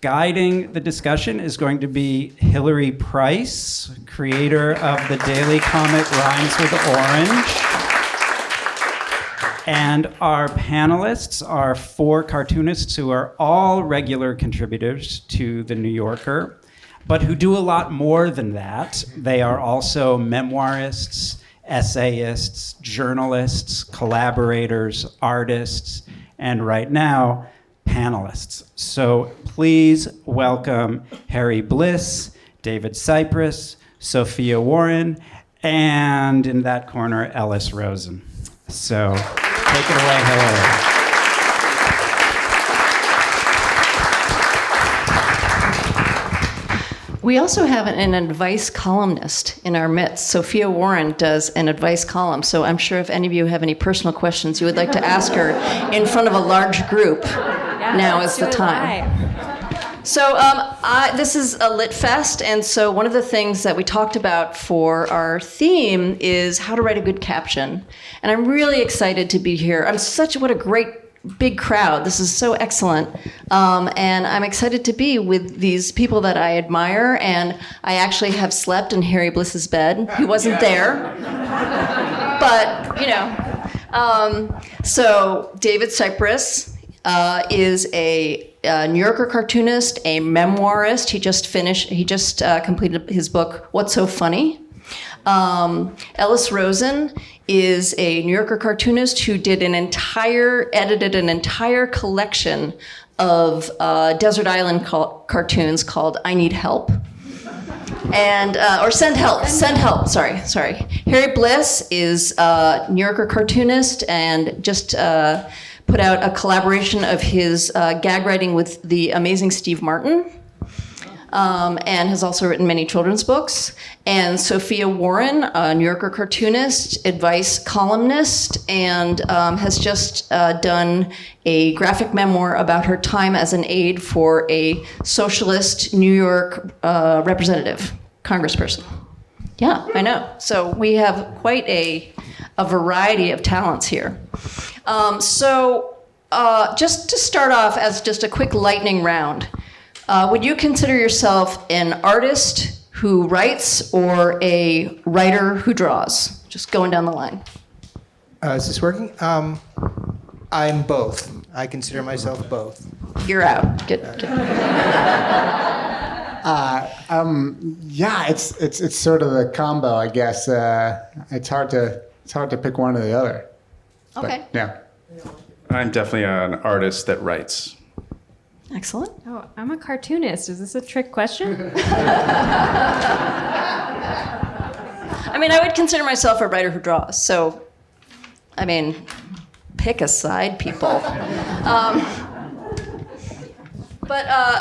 Guiding the discussion is going to be Hilary Price, creator of the daily comic Rhymes with Orange. And our panelists are 4 cartoonists who are all regular contributors to The New Yorker, but who do a lot more than that. They are also memoirists, essayists, journalists, collaborators, artists, and right now, panelists. So please welcome Harry Bliss, David Sipress, Sofia Warren, and in that corner, Ellis Rosen. So take it away, Hilary. We also have an advice columnist in our midst. Sofia Warren does an advice column, so I'm sure if any of you have any personal questions you would like to ask her in front of a large group, now is the time. So this is a lit fest, and so one of the things that we talked about for our theme is how to write a good caption. And I'm really excited to be here. What a great big crowd. This is so excellent. And I'm excited to be with these people that I admire, and I actually have slept in Harry Bliss's bed. He wasn't there. But, you know. So David Sipress is a New Yorker cartoonist, a memoirist. He just completed his book, What's So Funny? Ellis Rosen is a New Yorker cartoonist who edited an entire collection of Desert Island cartoons called I Need Help. And, or Send Help, sorry. Harry Bliss is a New Yorker cartoonist and just put out a collaboration of his gag writing with the amazing Steve Martin. And has also written many children's books. And Sofia Warren, a New Yorker cartoonist, advice columnist, and has just done a graphic memoir about her time as an aide for a socialist New York representative, congressperson. Yeah, I know. So we have quite a variety of talents here. Just to start off as just a quick lightning round, would you consider yourself an artist who writes or a writer who draws? Just going down the line. Is this working? I'm both. I consider myself both. You're out. Get. Yeah, it's sort of the combo, I guess. It's hard to pick one or the other. Okay. But, yeah. I'm definitely an artist that writes. Excellent. Oh, I'm a cartoonist. Is this a trick question? I mean, I would consider myself a writer who draws. So, I mean, pick a side, people.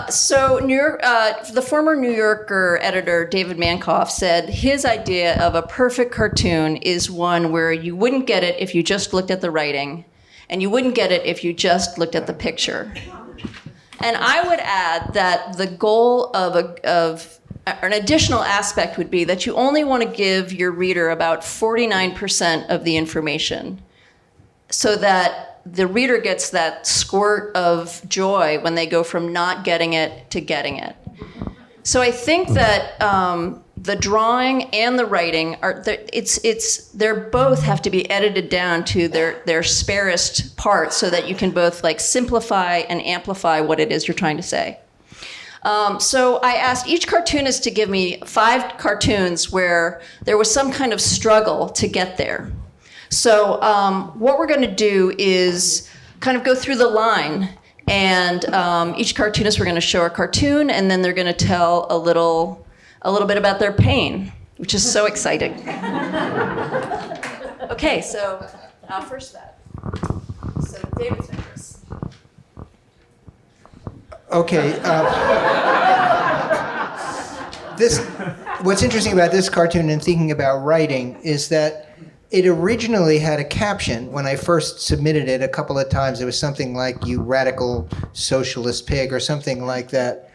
So New York, the former New Yorker editor David Mankoff said his idea of a perfect cartoon is one where you wouldn't get it if you just looked at the writing, and you wouldn't get it if you just looked at the picture. And I would add that the goal of an additional aspect would be that you only want to give your reader about 49% of the information so that the reader gets that squirt of joy when they go from not getting it to getting it. So I think that the drawing and the writing they're both have to be edited down to their sparest parts so that you can both like simplify and amplify what it is you're trying to say. So I asked each cartoonist to give me 5 cartoons where there was some kind of struggle to get there. So what we're going to do is kind of go through the line, and each cartoonist we're going to show a cartoon, and then they're going to tell a little bit about their pain, which is so exciting. Okay, so first that. So David Sipress. Okay. What's interesting about this cartoon and thinking about writing is that it originally had a caption. When I first submitted it a couple of times, it was something like, "You radical socialist pig," or something like that.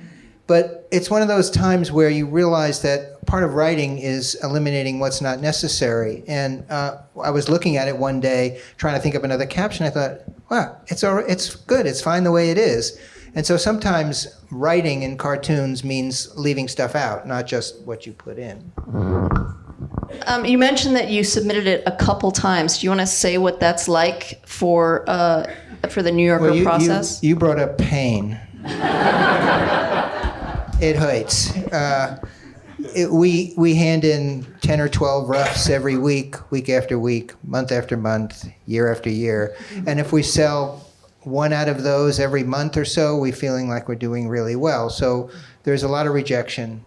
But it's one of those times where you realize that part of writing is eliminating what's not necessary. And I was looking at it one day, trying to think of another caption. I thought, wow, it's good. It's fine the way it is. And so sometimes writing in cartoons means leaving stuff out, not just what you put in. You mentioned that you submitted it a couple times. Do you want to say what that's like for the New Yorker process? You brought up pain. It hurts. We hand in 10 or 12 roughs every week after week, month after month, year after year. And if we sell one out of those every month or so, we're feeling like we're doing really well. So there's a lot of rejection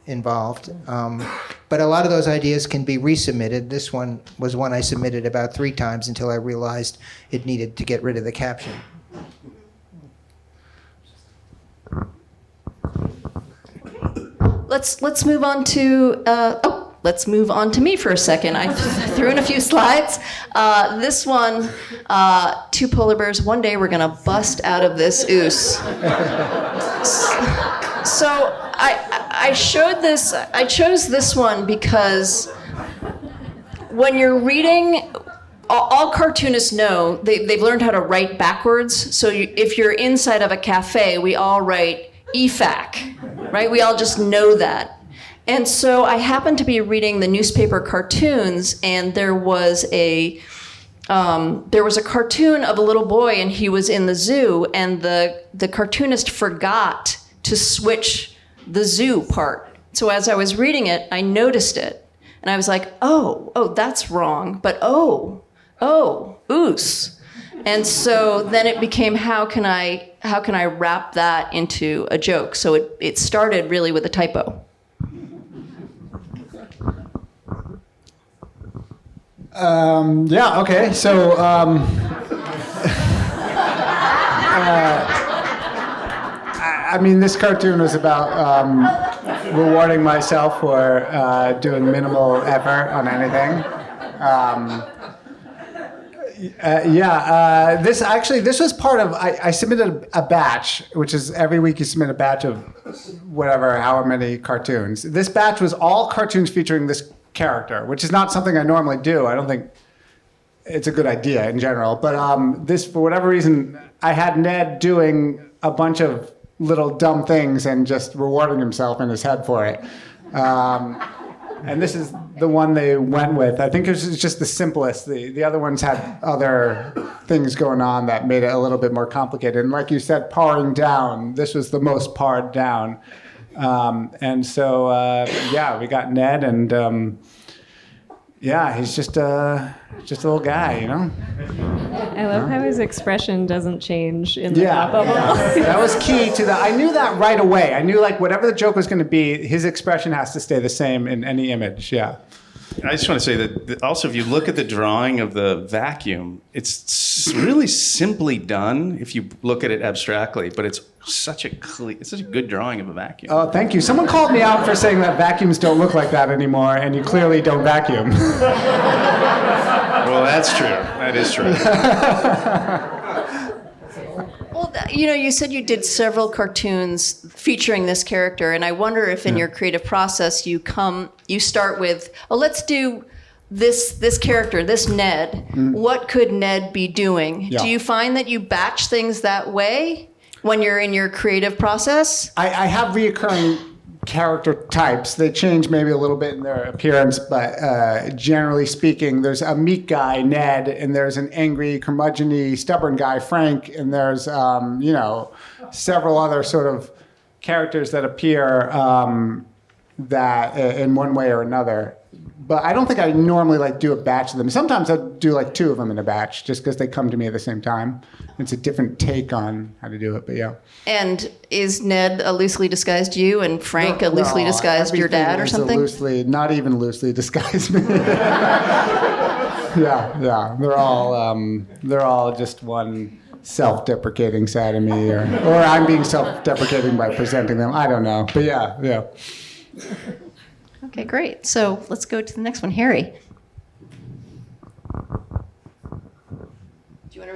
involved. But a lot of those ideas can be resubmitted. This one was one I submitted about 3 times until I realized it needed to get rid of the caption. Let's move on to let's move on to me for a second. I threw in a few slides. This one, 2 polar bears. One day we're gonna bust out of this ooze. So I chose this one because when you're reading, all cartoonists know they've learned how to write backwards. So if you're inside of a cafe, we all write EFAC, right? We all just know that. And so I happened to be reading the newspaper cartoons, and there was a cartoon of a little boy, and he was in the zoo, and the cartoonist forgot to switch the zoo part. So as I was reading it, I noticed it, and I was like, oh, that's wrong, but oh, oos. And so then it became, how can I wrap that into a joke? So it started really with a typo. Yeah, okay. So I mean, this cartoon was about rewarding myself for doing minimal effort on anything. This was part of, I submitted a batch, which is every week you submit a batch of however many cartoons. This batch was all cartoons featuring this character, which is not something I normally do. I don't think it's a good idea in general. But this, for whatever reason, I had Ned doing a bunch of little dumb things and just rewarding himself in his head for it. And this is the one they went with. I think it was just the simplest. The other ones had other things going on that made it a little bit more complicated. And like you said, paring down, this was the most pared down. And so, we got Ned, and he's just a little guy, you know? I love how his expression doesn't change in the thought bubble. That was key to that. I knew that right away. I knew, like, whatever the joke was going to be, his expression has to stay the same in any image, I just want to say that also, if you look at the drawing of the vacuum, it's really simply done if you look at it abstractly, but it's such a good drawing of a vacuum. Oh, thank you. Someone called me out for saying that vacuums don't look like that anymore, and you clearly don't vacuum. Well, that's true. That is true. Well, you said you did several cartoons featuring this character, and I wonder if in your creative process you start with, let's do this character, this Ned. What could Ned be doing? Yeah. Do you find that you batch things that way when you're in your creative process? I have reoccurring character types. They change maybe a little bit in their appearance, but generally speaking, there's a meek guy, Ned, and there's an angry, curmudgeon-y, stubborn guy, Frank, and there's several other sort of characters that appear that in one way or another. But I don't think I normally do a batch of them. Sometimes I'll do 2 of them in a batch just because they come to me at the same time. It's a different take on how to do it, but yeah. And is Ned a loosely disguised you and Frank a loosely disguised your dad or something? Not even loosely disguised me. Yeah. They're all just one self-deprecating side of me, or I'm being self-deprecating by presenting them. I don't know, but yeah. Okay, great. So let's go to the next one, Harry. Do you want to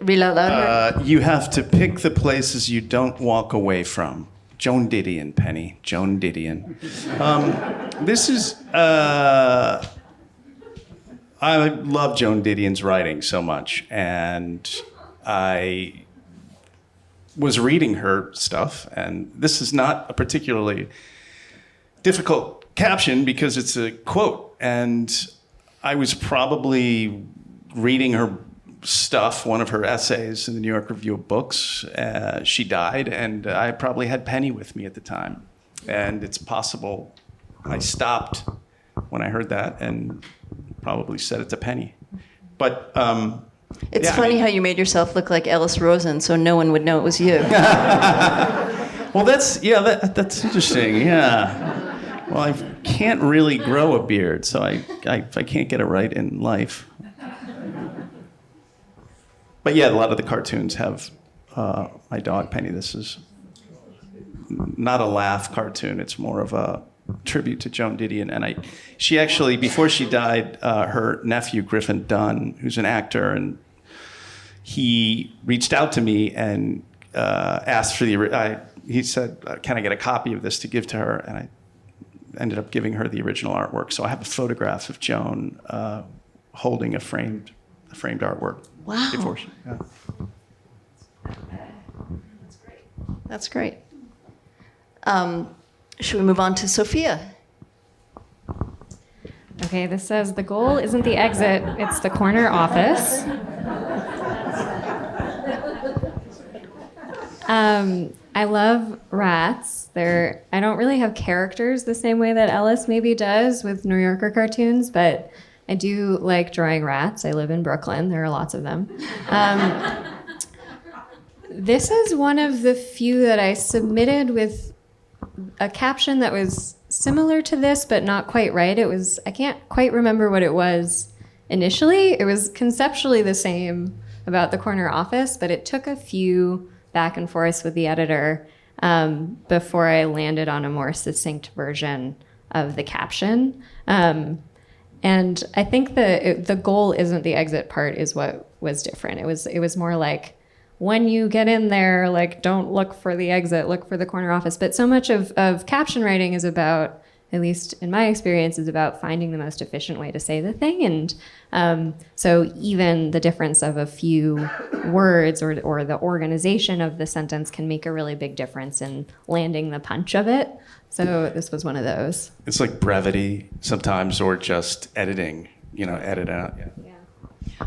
read out loud? You have to pick the places you don't walk away from. Joan Didion, Penny. Joan Didion. This is... I love Joan Didion's writing so much, and I was reading her stuff, and this is not a particularly difficult caption because it's a quote, and I was probably reading her stuff, one of her essays in the New York Review of Books. She died, and I probably had Penny with me at the time, and it's possible I stopped when I heard that and probably said it to Penny. But It's funny how you made yourself look like Ellis Rosen, so no one would know it was you. Well, that's interesting. Yeah. Well, I can't really grow a beard, so I can't get it right in life. But yeah, a lot of the cartoons have my dog Penny. This is not a laugh cartoon. It's more of a tribute to Joan Didion. And she actually, before she died, her nephew Griffin Dunn, who's an actor, and he reached out to me and asked for he said, "Can I get a copy of this to give to her?" And I ended up giving her the original artwork. So I have a photograph of Joan holding a framed artwork. Wow. Before she, yeah. That's great. Should we move on to Sophia? Okay, this says the goal isn't the exit, it's the corner office. I love rats. I don't really have characters the same way that Ellis maybe does with New Yorker cartoons, but I do like drawing rats. I live in Brooklyn. There are lots of them. This is one of the few that I submitted with a caption that was similar to this, but not quite right. I can't quite remember what it was initially. It was conceptually the same about the corner office, but it took a few back and forth with the editor before I landed on a more succinct version of the caption. And I think the goal isn't the exit part is what was different. It was more like, when you get in there, like, don't look for the exit, look for the corner office. But so much of caption writing is about, at least in my experience, is about finding the most efficient way to say the thing. And so even the difference of a few words or the organization of the sentence can make a really big difference in landing the punch of it. So this was one of those. It's like brevity sometimes, or just editing, edit out. Yeah.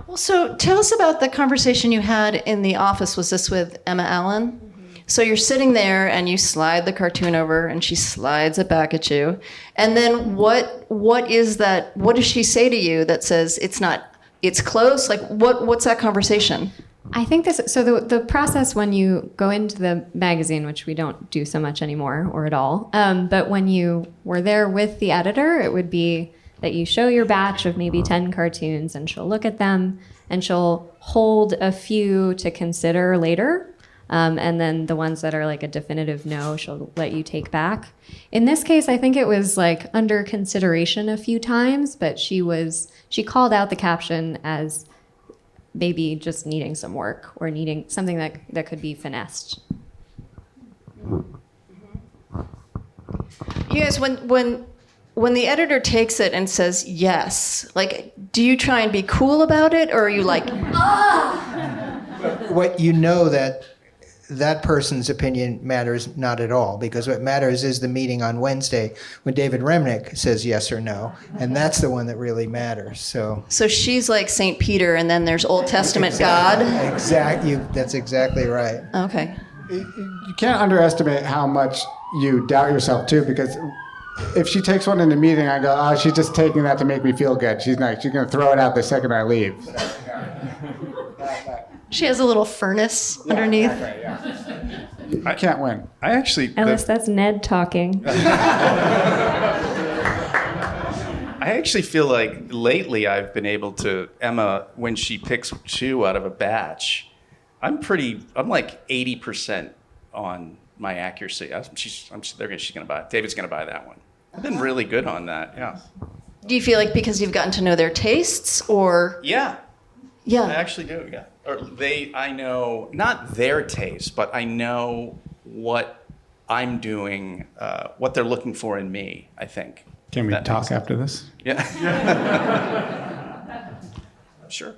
Well, so tell us about the conversation you had in the office. Was this with Emma Allen? Mm-hmm. So you're sitting there and you slide the cartoon over and she slides it back at you. And then what is that? What does she say to you that says it's close? Like what's that conversation? I think the process when you go into the magazine, which we don't do so much anymore or at all, but when you were there with the editor, it would be that you show your batch of maybe 10 cartoons and she'll look at them and she'll hold a few to consider later. And then the ones that are like a definitive no, she'll let you take back. In this case, I think it was like under consideration a few times, but she called out the caption as maybe just needing some work or needing something that could be finessed. You guys, when the editor takes it and says yes, like, do you try and be cool about it, or are you like, What that person's opinion matters not at all, because what matters is the meeting on Wednesday when David Remnick says yes or no, and that's the one that really matters. So she's like St. Peter, and then there's Old Testament God? Exactly. That's exactly right. Okay. You can't underestimate how much you doubt yourself, too, because if she takes one in the meeting, I go, oh, she's just taking that to make me feel good. She's going to throw it out the second I leave. She has a little furnace underneath. I can't win. I actually... Ellis, that's Ned talking. I actually feel like lately I've been able to, Emma, when she picks two out of a batch, I'm like 80% on my accuracy. She's going to buy it. David's going to buy that one. I've been really good on that, yeah. Do you feel like because you've gotten to know their tastes, or? Yeah. Yeah. I actually do, yeah. I know, not their taste, but I know what I'm doing, what they're looking for in me, I think. Can we talk after this? Yeah. Sure.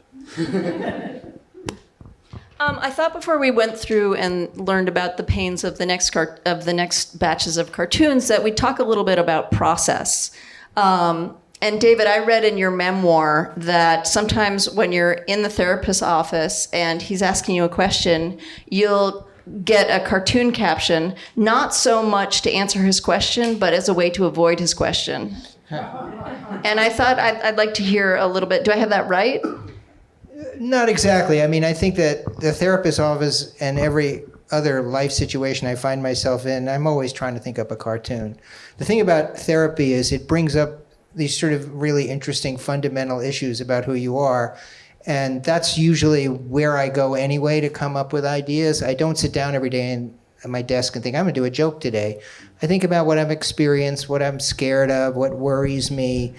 I thought before we went through and learned about the pains of the next batches of cartoons that we'd talk a little bit about process. And David, I read in your memoir that sometimes when you're in the therapist's office and he's asking you a question, you'll get a cartoon caption, not so much to answer his question, but as a way to avoid his question. And I thought I'd like to hear a little bit. Do I have that right? Not exactly. I mean, I think that the therapist's office and every other life situation I find myself in, I'm always trying to think up a cartoon. The thing about therapy is it brings up these sort of really interesting fundamental issues about who you are. And that's usually where I go anyway to come up with ideas. I don't sit down every day at my desk and think, I'm going to do a joke today. I think about what I've experienced, what I'm scared of, what worries me.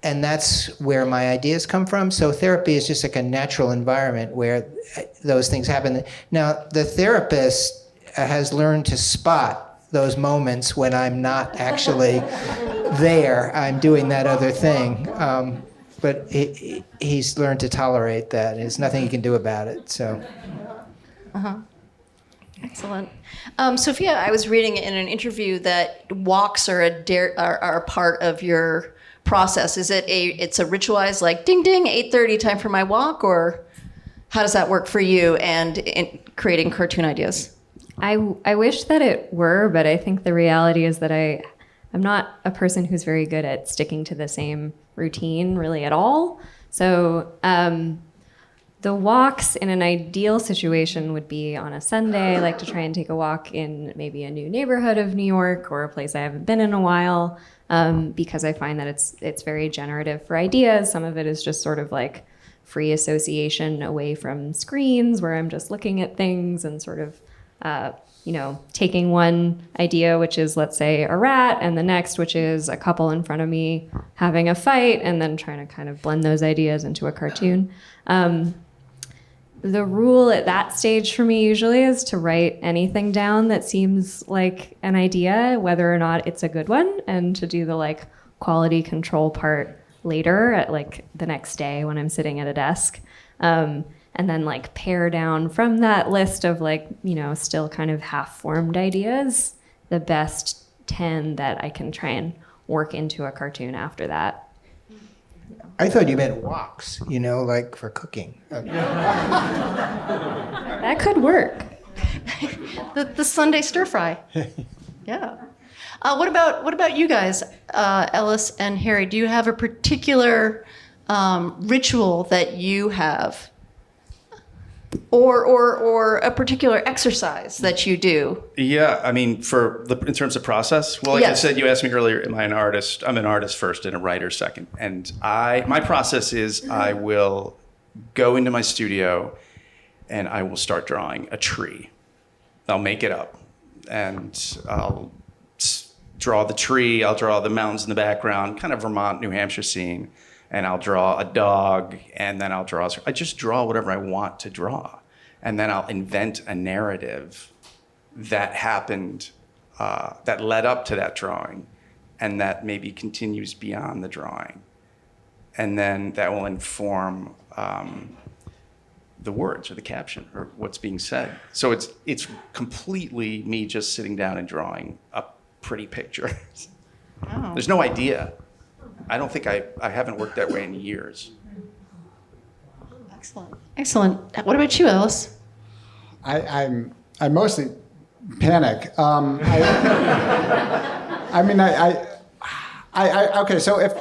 And that's where my ideas come from. So therapy is just like a natural environment where those things happen. Now, the therapist has learned to spot those moments when I'm not actually there. I'm doing that other thing. But he's learned to tolerate that. There's nothing he can do about it. So. Excellent. Sophia, I was reading in an interview that walks are a part of your process. Is it it's a ritualized, like, ding ding, 8:30, time for my walk, or how does that work for you and in creating cartoon ideas? I wish that it were, but I think the reality is that I'm not a person who's very good at sticking to the same routine really at all. So the walks in an ideal situation would be on a Sunday. I like to try and take a walk in maybe a new neighborhood of New York or a place I haven't been in a while, because I find that it's very generative for ideas. Some of it is just sort of like free association away from screens where I'm just looking at things and sort of taking one idea, which is, let's say, a rat, and the next, which is a couple in front of me having a fight, and then trying to kind of blend those ideas into a cartoon. The rule at that stage for me usually is to write anything down that seems like an idea, whether or not it's a good one, and to do the quality control part later at the next day when I'm sitting at a desk. And then pare down from that list of still kind of half-formed ideas, the best 10 that I can try and work into a cartoon after that. I thought you meant walks, for cooking. That could work. the Sunday stir fry. Yeah. What about you guys, Ellis and Harry? Do you have a particular ritual that you have? Or a particular exercise that you do? Yeah, I mean, in terms of process, well, like I said, you asked me earlier, am I an artist? I'm an artist first and a writer second. And my process is I will go into my studio and I will start drawing a tree. I'll make it up and I'll draw the tree. I'll draw the mountains in the background, kind of Vermont, New Hampshire scene. And I'll draw a dog, and then I just draw whatever I want to draw. And then I'll invent a narrative that happened, that led up to that drawing, and that maybe continues beyond the drawing. And then that will inform the words or the caption or what's being said. So it's completely me just sitting down and drawing a pretty picture. Oh. There's no idea. I don't think I haven't worked that way in years. Excellent. What about you, Ellis? I mostly panic. Okay. So if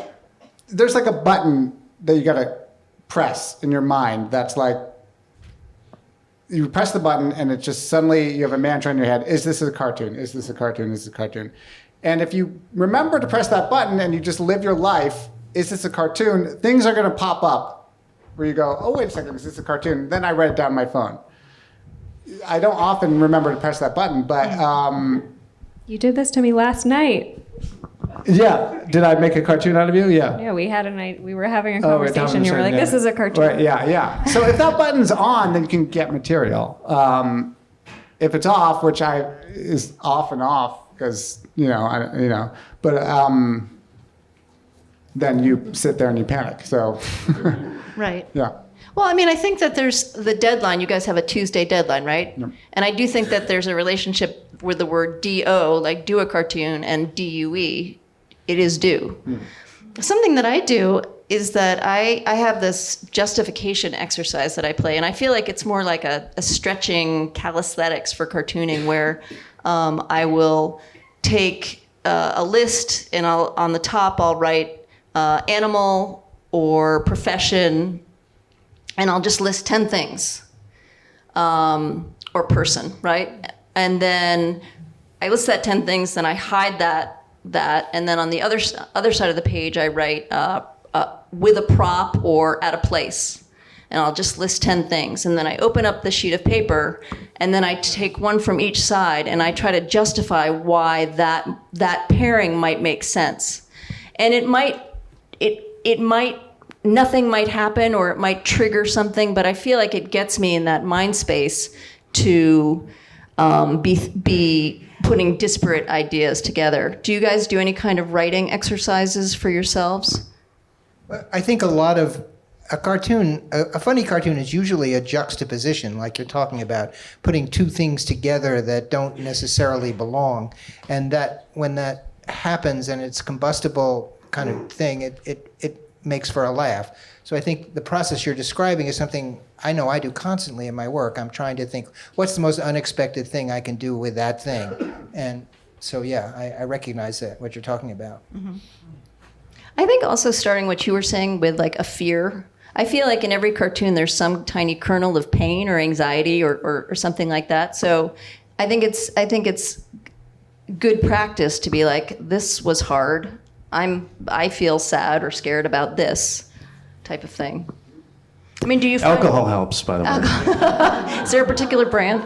there's a button that you gotta press in your mind, that's you press the button and it just suddenly you have a mantra in your head. Is this a cartoon? Is this a cartoon? Is this a cartoon? And if you remember to press that button and you just live your life, is this a cartoon? Things are going to pop up where you go, oh, wait a second, is this a cartoon? Then I write it down on my phone. I don't often remember to press that button, but... You did this to me last night. Yeah. Did I make a cartoon out of you? Yeah. Yeah, we were having a conversation. You were like, this is a cartoon. Right, yeah. So if that button's on, then you can get material. If it's off, which is off and off, because but then you sit there and you panic. So right. Yeah. Well, I mean, I think that there's the deadline. You guys have a Tuesday deadline, right? Yep. And I do think that there's a relationship with the word DO, like do a cartoon, and DUE, it is due. Something that I do is that I have this justification exercise that I play, and I feel like it's more like a stretching calisthenics for cartooning, where I will take a list, and on the top I'll write animal or profession, and I'll just list 10 things, or person, right? And then I list that 10 things, then I hide that, and then on the other side of the page I write with a prop or at a place, and I'll just list 10 things, and then I open up the sheet of paper, and then I take one from each side, and I try to justify why that pairing might make sense, and it might nothing might happen, or it might trigger something, but I feel like it gets me in that mind space to be putting disparate ideas together. Do you guys do any kind of writing exercises for yourselves? I think a funny cartoon is usually a juxtaposition, like you're talking about, putting two things together that don't necessarily belong. And that when that happens and it's combustible kind of thing, it makes for a laugh. So I think the process you're describing is something I know I do constantly in my work. I'm trying to think, what's the most unexpected thing I can do with that thing? And so, yeah, I recognize that, what you're talking about. Mm-hmm. I think also starting what you were saying with like a fear. I feel like in every cartoon there's some tiny kernel of pain or anxiety or something like that. So I think it's good practice to be like, this was hard. I feel sad or scared about this type of thing. I mean, do you find Alcohol helps, by the way. Is there a particular brand?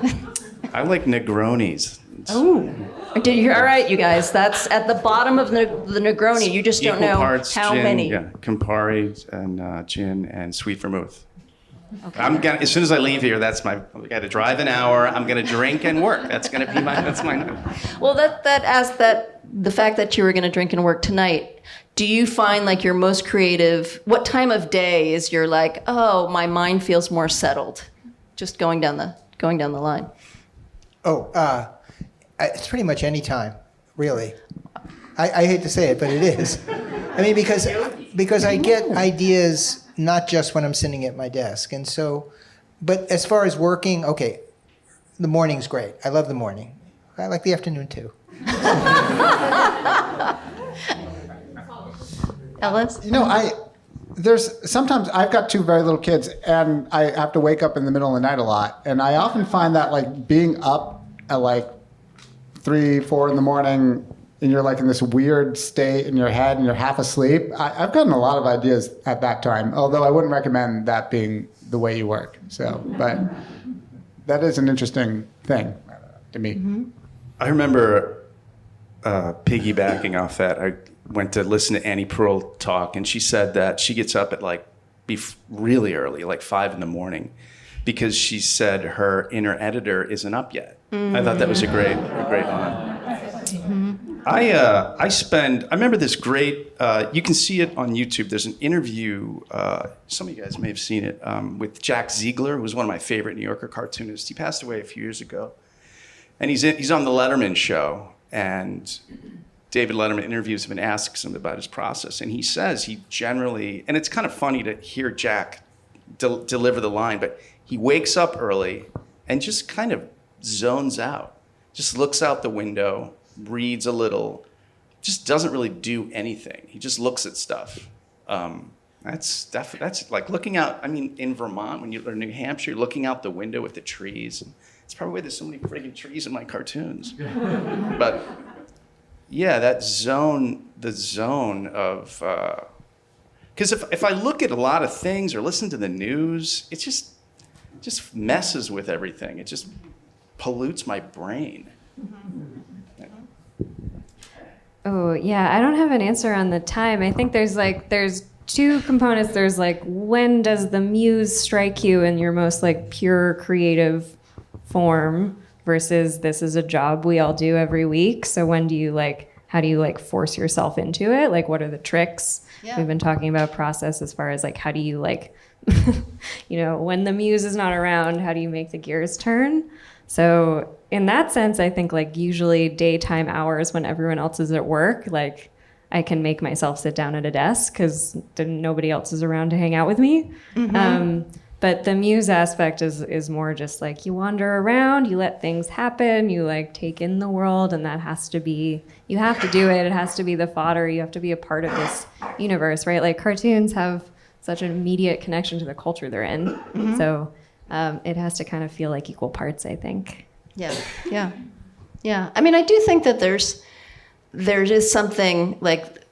I like Negronis. Oh, all right, you guys. That's at the bottom of the Negroni. You just don't Equal know parts how gin, many. Yeah, Campari and gin and sweet vermouth. Okay. As soon as I leave here, we got to drive an hour. I'm gonna drink and work. That's my night. Well, the fact that you were going to drink and work tonight. Do you find like you're most creative? What time of day is you're like, oh, my mind feels more settled? Just going down the line. It's pretty much any time, really. I hate to say it, but it is. I mean, because I get ideas not just when I'm sitting at my desk, and so. But as far as working, okay, the morning's great. I love the morning. I like the afternoon too. Ellis? There's sometimes I've got two very little kids, and I have to wake up in the middle of the night a lot, and I often find that like being up at like 3, 4 in the morning, and you're like in this weird state in your head, and you're half asleep. I've gotten a lot of ideas at that time, although I wouldn't recommend that being the way you work. So, but that is an interesting thing to me. Mm-hmm. I remember piggybacking off that. I went to listen to Annie Pearl talk, and she said that she gets up at like really early, like 5 in the morning, because she said her inner editor isn't up yet. Mm-hmm. I thought that was a great line. Mm-hmm. I remember this great, you can see it on YouTube. There's an interview, some of you guys may have seen it, with Jack Ziegler, who was one of my favorite New Yorker cartoonists. He passed away a few years ago. And he's on the Letterman show, and David Letterman interviews him and asks him about his process. And he says he generally, and it's kind of funny to hear Jack deliver the line, but he wakes up early and just kind of zones out, just looks out the window, reads a little, just doesn't really do anything. He just looks at stuff. That's like looking out. I mean, in Vermont, or New Hampshire, you're looking out the window with the trees. And it's probably why there's so many friggin' trees in my cartoons. But yeah, the zone of, because if I look at a lot of things or listen to the news, it just messes with everything. It just pollutes my brain. Oh, yeah, I don't have an answer on the time. I think there's two components. There's like, when does the muse strike you in your most like pure creative form versus this is a job we all do every week. So when do you how do you force yourself into it? Like, what are the tricks? Yeah. We've been talking about process as far as how do you when the muse is not around, how do you make the gears turn? So in that sense, I think like usually daytime hours when everyone else is at work, like I can make myself sit down at a desk because nobody else is around to hang out with me. But the muse aspect is more just like you wander around, you let things happen, you like take in the world, and that has to be, you have to do it. It has to be the fodder. You have to be a part of this universe, right? Like cartoons have such an immediate connection to the culture they're in. So it has to kind of feel like equal parts, I think. Yeah. I mean, I do think that there is something like,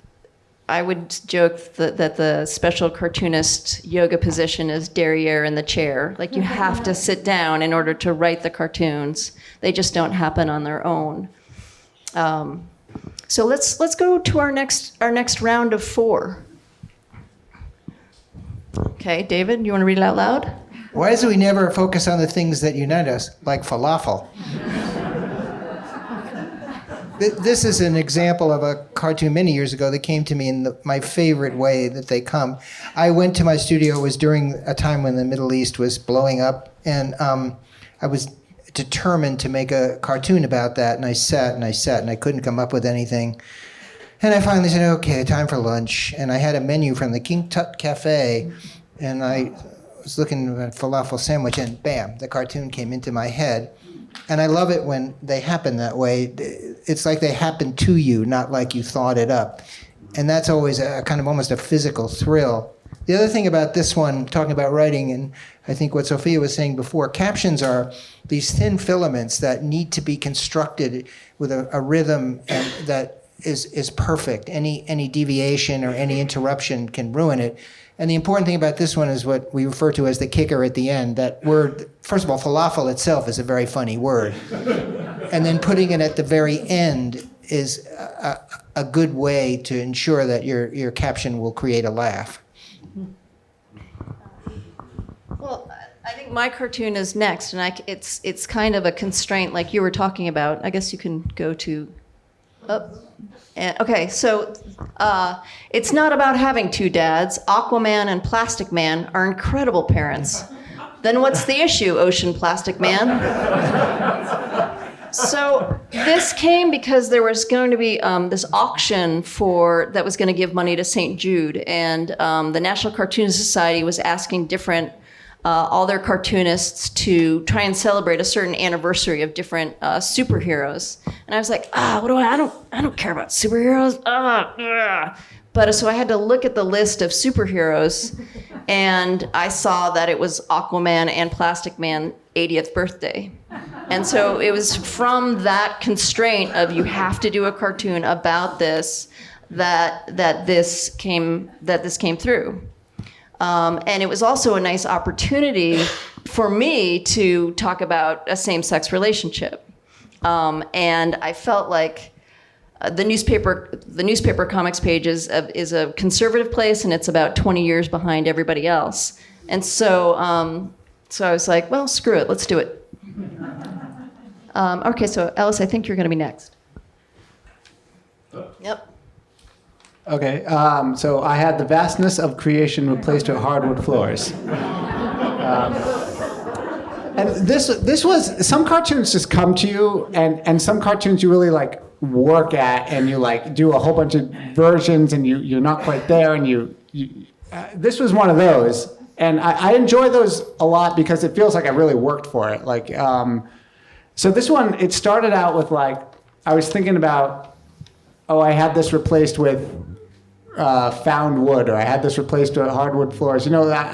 I would joke that the special cartoonist yoga position is derriere in the chair. Like you have to sit down in order to write the cartoons. They just don't happen on their own. So let's go to our next round of 4. Okay, David, you want to read it out loud? Why do we never focus on the things that unite us, like falafel? This is an example of a cartoon many years ago that came to me in my favorite way that they come. I went to my studio. It was during a time when the Middle East was blowing up, and I was determined to make a cartoon about that, and I sat, and I couldn't come up with anything. And I finally said, okay, time for lunch. And I had a menu from the King Tut Cafe, and I was looking at a falafel sandwich, and bam, the cartoon came into my head. And I love it when they happen that way. It's like they happen to you, not like you thought it up. And that's always a kind of almost a physical thrill. The other thing about this one, talking about writing, and I think what Sofia was saying before, captions are these thin filaments that need to be constructed with a rhythm that is perfect. Any deviation or any interruption can ruin it. And the important thing about this one is what we refer to as the kicker at the end. That word, first of all, falafel itself is a very funny word. And then putting it at the very end is a good way to ensure that your caption will create a laugh. Well, I think my cartoon is next, and it's kind of a constraint like you were talking about. I guess you can go to up. Okay, so it's not about having 2 dads. Aquaman and Plastic Man are incredible parents. Then what's the issue, Ocean Plastic Man? So this came because there was going to be this auction that was going to give money to St. Jude, and the National Cartoonist Society was asking all their cartoonists to try and celebrate a certain anniversary of different superheroes. And I was like, what do I don't care about superheroes. But so I had to look at the list of superheroes, and I saw that it was Aquaman and Plastic Man 80th birthday. And so it was from that constraint of you have to do a cartoon about this that this came through. And it was also a nice opportunity for me to talk about a same-sex relationship. And I felt like the newspaper comics page is a conservative place, and it's about 20 years behind everybody else. And so I was like, well, screw it, let's do it. Okay, so Ellis, I think you're going to be next. Yep. Okay, so I had the vastness of creation replaced with hardwood floors. And this was, some cartoons just come to you, and some cartoons you really like work at, and you like do a whole bunch of versions, and you're not quite there, and this was one of those. And I enjoy those a lot because it feels like I really worked for it. Like, so this one, it started out with like, I was thinking about, I had this replaced with found wood, or I had this replaced with hardwood floors. I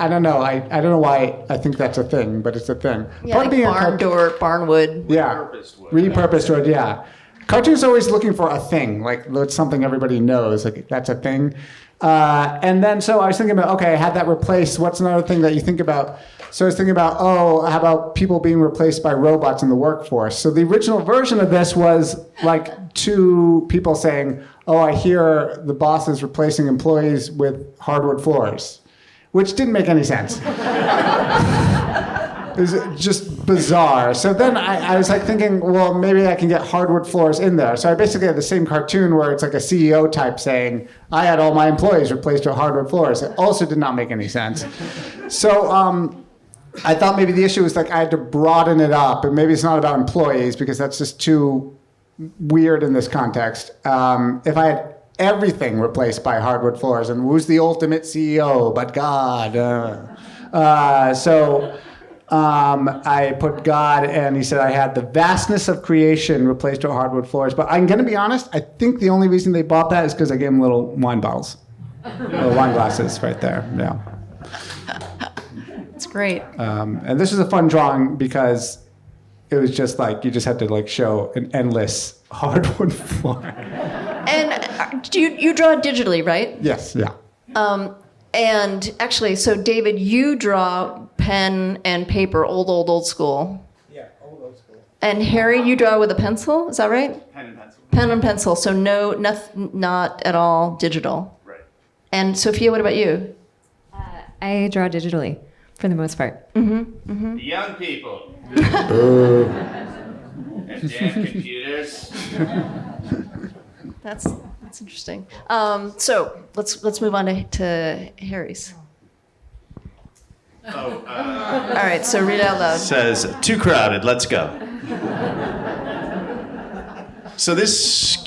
don't know. I don't know why I think that's a thing, but it's a thing. Yeah, like barn door, barnwood. Yeah, repurposed wood. Yeah, cartoons are always looking for a thing, like it's something everybody knows. Like that's a thing. And then so I was thinking about, okay, I had that replaced. What's another thing that you think about? So I was thinking about, how about people being replaced by robots in the workforce? So the original version of this was like 2 people saying, I hear the boss is replacing employees with hardwood floors, which didn't make any sense. It was just bizarre. So then I was like thinking, well, maybe I can get hardwood floors in there. So I basically had the same cartoon where it's like a CEO type saying, I had all my employees replaced with hardwood floors. It also did not make any sense. So I thought maybe the issue was like I had to broaden it up, and maybe it's not about employees because that's just too weird in this context. If I had everything replaced by hardwood floors, and who's the ultimate CEO but God? So I put God, and he said I had the vastness of creation replaced with hardwood floors. But I'm going to be honest, I think the only reason they bought that is because I gave them little wine bottles, little wine glasses right there. Yeah. It's great. And this is a fun drawing because it was just like you just had to like show an endless hardwood floor. And you draw digitally, right? Yes, yeah. And actually, so David, you draw pen and paper, old school. Yeah, old school. And Harry, you draw with a pencil. Is that right? Pen and pencil. Pen and pencil. So not at all digital. Right. And Sophia, what about you? I draw digitally for the most part. The young people. And damn computers. That's interesting. So let's move on to Harry's. All right. So read out loud. Says, too crowded, let's go. So this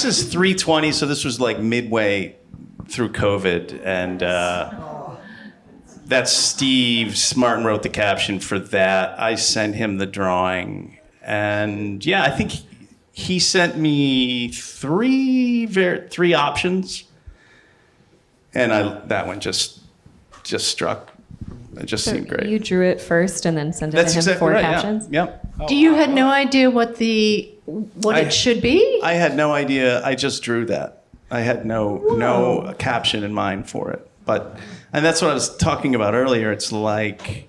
is 320, so this was like midway through COVID, and that's Steve Martin wrote the caption for that. I sent him the drawing, and yeah, I think he sent me three options, and that one just struck. It just seemed great. You drew it first and then sent it That's to him exactly for right. captions? Yeah. Yep. Do you had no idea what it should be? I had no idea. I just drew that. I had no caption in mind for it. And that's what I was talking about earlier. It's like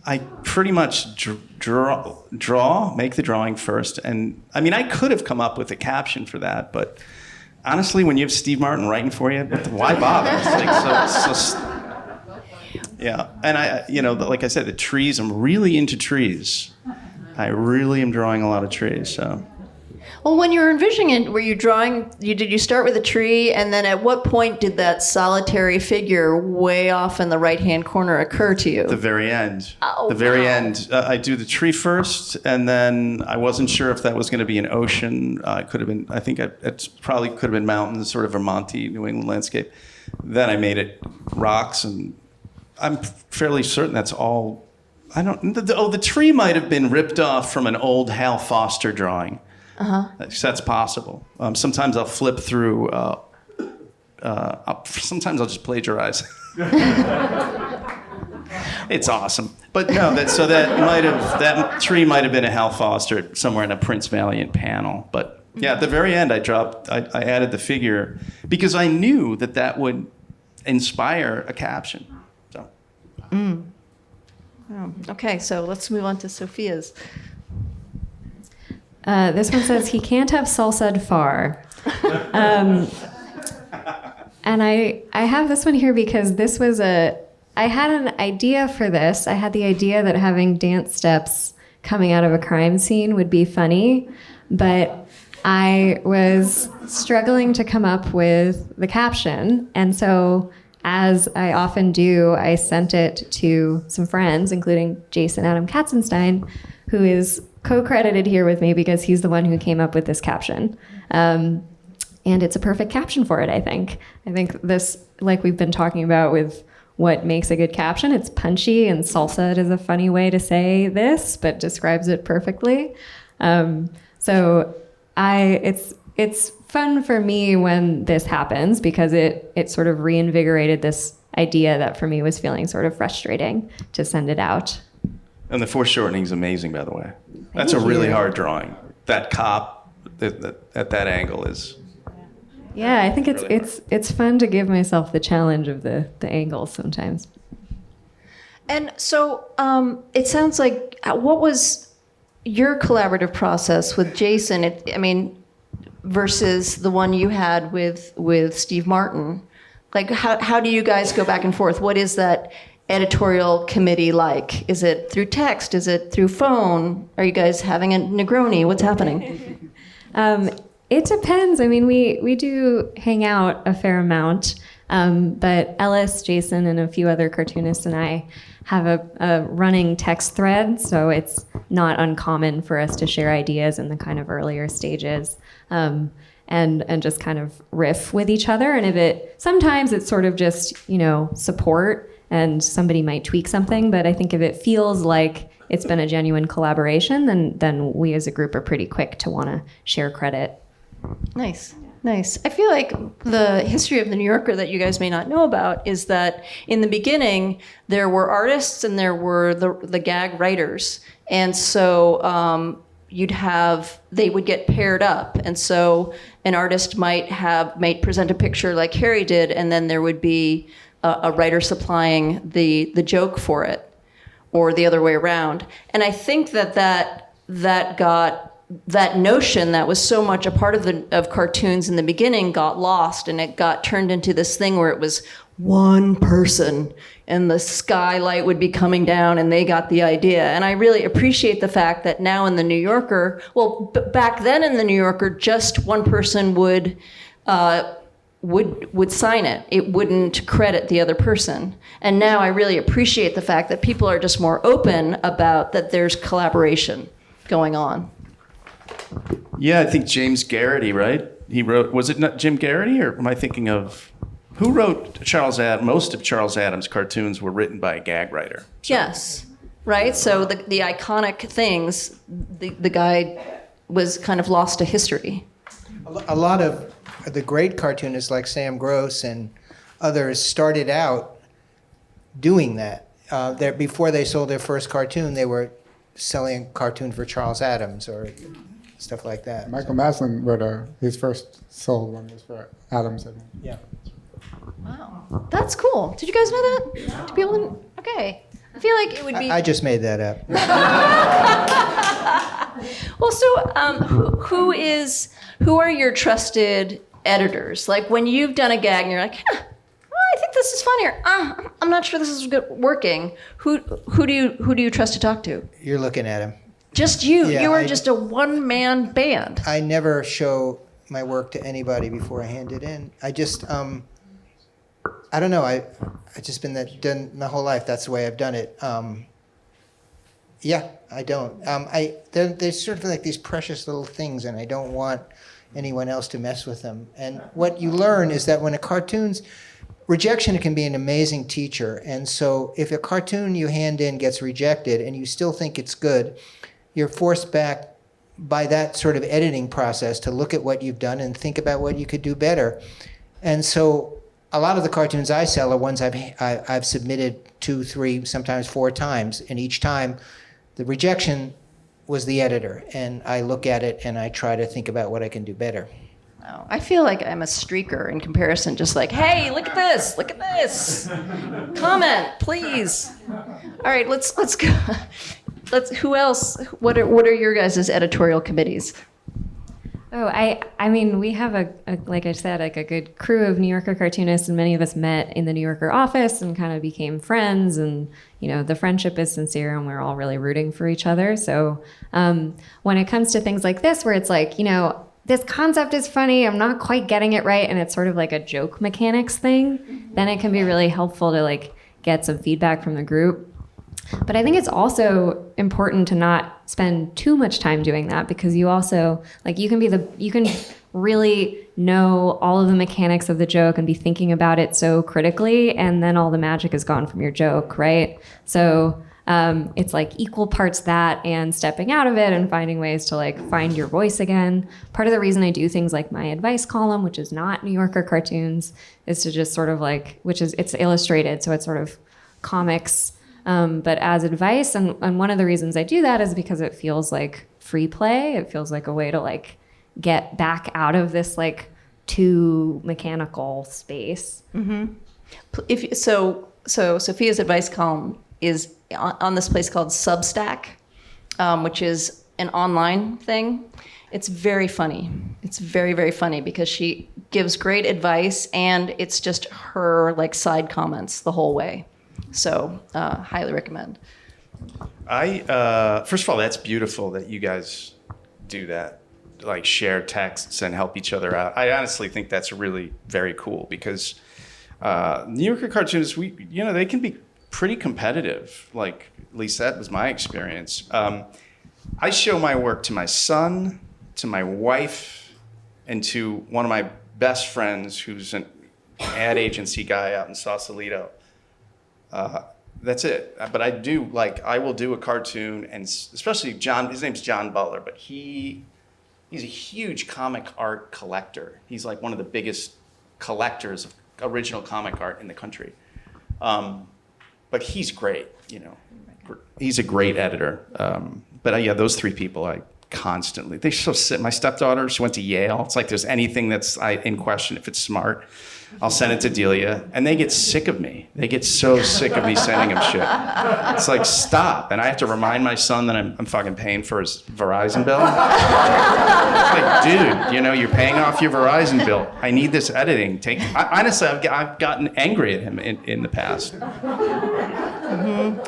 I pretty much draw, make the drawing first. And I mean, I could have come up with a caption for that, but honestly, when you have Steve Martin writing for you, why bother? It's like so yeah. And like I said, the trees, I'm really into trees. I really am drawing a lot of trees, so. Well, when you were envisioning it, were you drawing? Did you start with a tree, and then at what point did that solitary figure way off in the right-hand corner occur to you? The very end. Oh, the very wow. end. I do the tree first, and then I wasn't sure if that was going to be an ocean. It could have been. I think it probably could have been mountains, sort of Vermonty, New England landscape. Then I made it rocks, and I'm fairly certain that's all. I don't. The tree might have been ripped off from an old Hal Foster drawing. That's possible. Sometimes I'll flip through. Sometimes I'll just plagiarize. It's awesome, but no. That tree might have been a Hal Foster somewhere in a Prince Valiant panel. But yeah, at the very end, I added the figure because I knew that would inspire a caption. So. Oh, okay, so let's move on to Sophia's. This one says he can't have salsa far. And I have this one here because this was I had an idea for this. I had the idea that having dance steps coming out of a crime scene would be funny, but I was struggling to come up with the caption. And so, as I often do, I sent it to some friends, including Jason Adam Katzenstein, who is co-credited here with me because he's the one who came up with this caption. And it's a perfect caption for it, I think. I think this, like we've been talking about with what makes a good caption, it's punchy, and salsa is a funny way to say this, but describes it perfectly. So it's fun for me when this happens because it sort of reinvigorated this idea that for me was feeling sort of frustrating to send it out. And the foreshortening is amazing, by the way. That's a really hard drawing. That cop at that angle is. Yeah, I think really it's fun to give myself the challenge of the angles sometimes. And so it sounds like, what was your collaborative process with Jason? Versus the one you had with Steve Martin. Like, how do you guys go back and forth? What is that editorial committee like? Is it through text? Is it through phone? Are you guys having a Negroni? What's happening? It depends. I mean, we do hang out a fair amount, but Ellis, Jason, and a few other cartoonists and I have a running text thread, so it's not uncommon for us to share ideas in the kind of earlier stages, and just kind of riff with each other. And sometimes it's sort of just, support, and somebody might tweak something, but I think if it feels like it's been a genuine collaboration, then we as a group are pretty quick to want to share credit. Nice. I feel like the history of the New Yorker that you guys may not know about is that in the beginning, there were artists and there were the gag writers. And so they would get paired up. And so an artist might present a picture like Harry did, and then there would be a writer supplying the joke for it, or the other way around. And I think that notion that was so much a part of cartoons in the beginning got lost, and it got turned into this thing where it was one person and the skylight would be coming down and they got the idea. And I really appreciate the fact that now in the New Yorker, back then in the New Yorker, just one person would sign it. It wouldn't credit the other person. And now I really appreciate the fact that people are just more open about that there's collaboration going on. Yeah, I think James Garrity, right? He wrote, was it not Jim Garrity, or am I thinking of, who wrote Charles Adams? Most of Charles Adams' cartoons were written by a gag writer. Yes, right? So the iconic things, the guy was kind of lost to history. A lot of the great cartoonists like Sam Gross and others started out doing that. Before they sold their first cartoon, they were selling a cartoon for Charles Adams or stuff like that. Michael Maslin wrote his first sold one was for Adams. Yeah. Wow, that's cool. Did you guys know that? To be able to, okay. I feel like it would be. I just made that up. Well, so who are your trusted editors? Like when you've done a gag and you're like, I think this is funny, or I'm not sure this is working. Who do you trust to talk to? You're looking at him. Just you. Yeah, you are just a one-man band. I never show my work to anybody before I hand it in. I just, I don't know. I just been done my whole life. That's the way I've done it. Yeah, I don't. They're sort of like these precious little things, and I don't want anyone else to mess with them. And what you learn is that when rejection can be an amazing teacher. And so if a cartoon you hand in gets rejected and you still think it's good, you're forced back by that sort of editing process to look at what you've done and think about what you could do better. And so a lot of the cartoons I sell are ones I've submitted 2, 3, sometimes 4 times. And each time the rejection was the editor. And I look at it and I try to think about what I can do better. Wow. I feel like I'm a streaker in comparison, just like, hey, look at this. Comment, please. All right, let's go. Who else? What are your guys' editorial committees? Oh, I mean, we have like I said, like a good crew of New Yorker cartoonists, and many of us met in the New Yorker office and kind of became friends. And the friendship is sincere, and we're all really rooting for each other. So when it comes to things like this, where it's like, this concept is funny, I'm not quite getting it right, and it's sort of like a joke mechanics thing, then it can be really helpful to like get some feedback from the group. But I think it's also important to not spend too much time doing that, because you also, like, you can really know all of the mechanics of the joke and be thinking about it so critically, and then all the magic is gone from your joke, right? So it's like equal parts that and stepping out of it and finding ways to like find your voice again. Part of the reason I do things like my advice column, which is not New Yorker cartoons, is to just sort of like, it's illustrated, so it's sort of comics, but as advice. And one of the reasons I do that is because it feels like free play. It feels like a way to like get back out of this like too mechanical space. Mm-hmm. So Sofia's advice column is on this place called Substack, which is an online thing. It's very funny. It's very, very funny because she gives great advice, and it's just her like side comments the whole way. So highly recommend. First of all, that's beautiful that you guys do that, like share texts and help each other out. I honestly think that's really very cool because New Yorker cartoonists, they can be pretty competitive. Like, at least that was my experience. I show my work to my son, to my wife, and to one of my best friends who's an ad agency guy out in Sausalito. That's it. But I will do a cartoon, and especially John, his name's John Butler, but he's a huge comic art collector. He's like one of the biggest collectors of original comic art in the country. But he's great, He's a great editor. But yeah, those three people, they're so sick. My stepdaughter, she went to Yale. It's like there's anything that's in question, if it's smart, I'll send it to Delia. And they get sick of me. They get so sick of me sending them shit. It's like, stop. And I have to remind my son that I'm fucking paying for his Verizon bill. Like, dude, you're paying off your Verizon bill. I need this editing. Honestly, I've gotten angry at him in the past.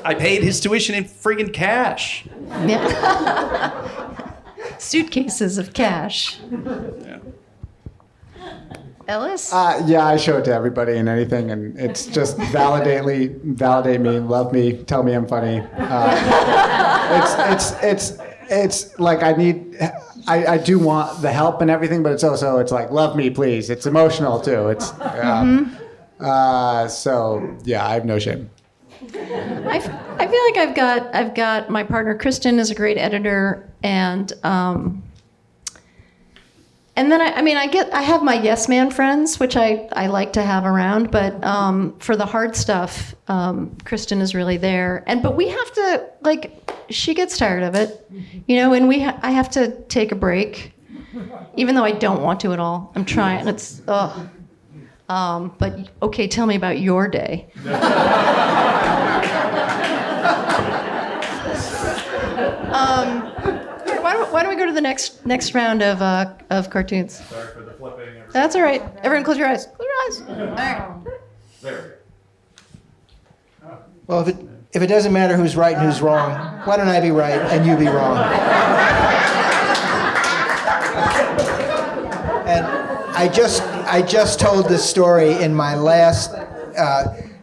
I paid his tuition in friggin' cash. Yeah. Suitcases of cash. Yeah. Ellis? Yeah, I show it to everybody and anything, and it's just validate me, love me, tell me I'm funny. It's like I do want the help and everything, but it's like love me, please. It's emotional too. It's so yeah, I have no shame. I feel like I've got my partner Kristen is a great editor, and then I have my yes man friends, which I like to have around, but for the hard stuff, Kristen is really there, but we have to, she gets tired of it, and I have to take a break, even though I don't want to at all. I'm trying. It's but okay, tell me about your day. Why don't we go to the next round of cartoons? Sorry for the flipping. That's all right. Everyone, close your eyes. Close your eyes. All right. There. Well, if it doesn't matter who's right and who's wrong, why don't I be right and you be wrong? And I just told this story in my last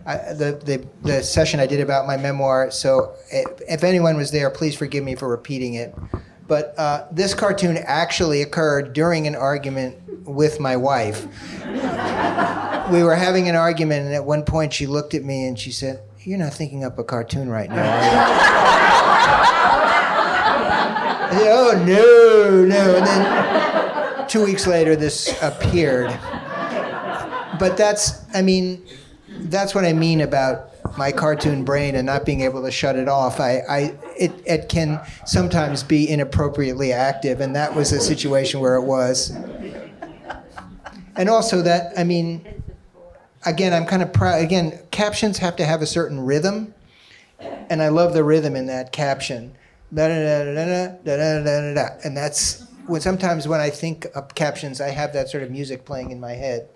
the session I did about my memoir. So if anyone was there, please forgive me for repeating it. But this cartoon actually occurred during an argument with my wife. We were having an argument, and at one point she looked at me and she said, "You're not thinking up a cartoon right now, are you?" I said, "Oh, no. And then 2 weeks later, this appeared. But that's what I mean about my cartoon brain and not being able to shut it off. It can sometimes be inappropriately active, and that was a situation where it was. And also that, again, I'm kind of proud. Again, captions have to have a certain rhythm, and I love the rhythm in that caption. Da-da-da-da-da-da-da-da-da. And that's sometimes when I think of captions, I have that sort of music playing in my head.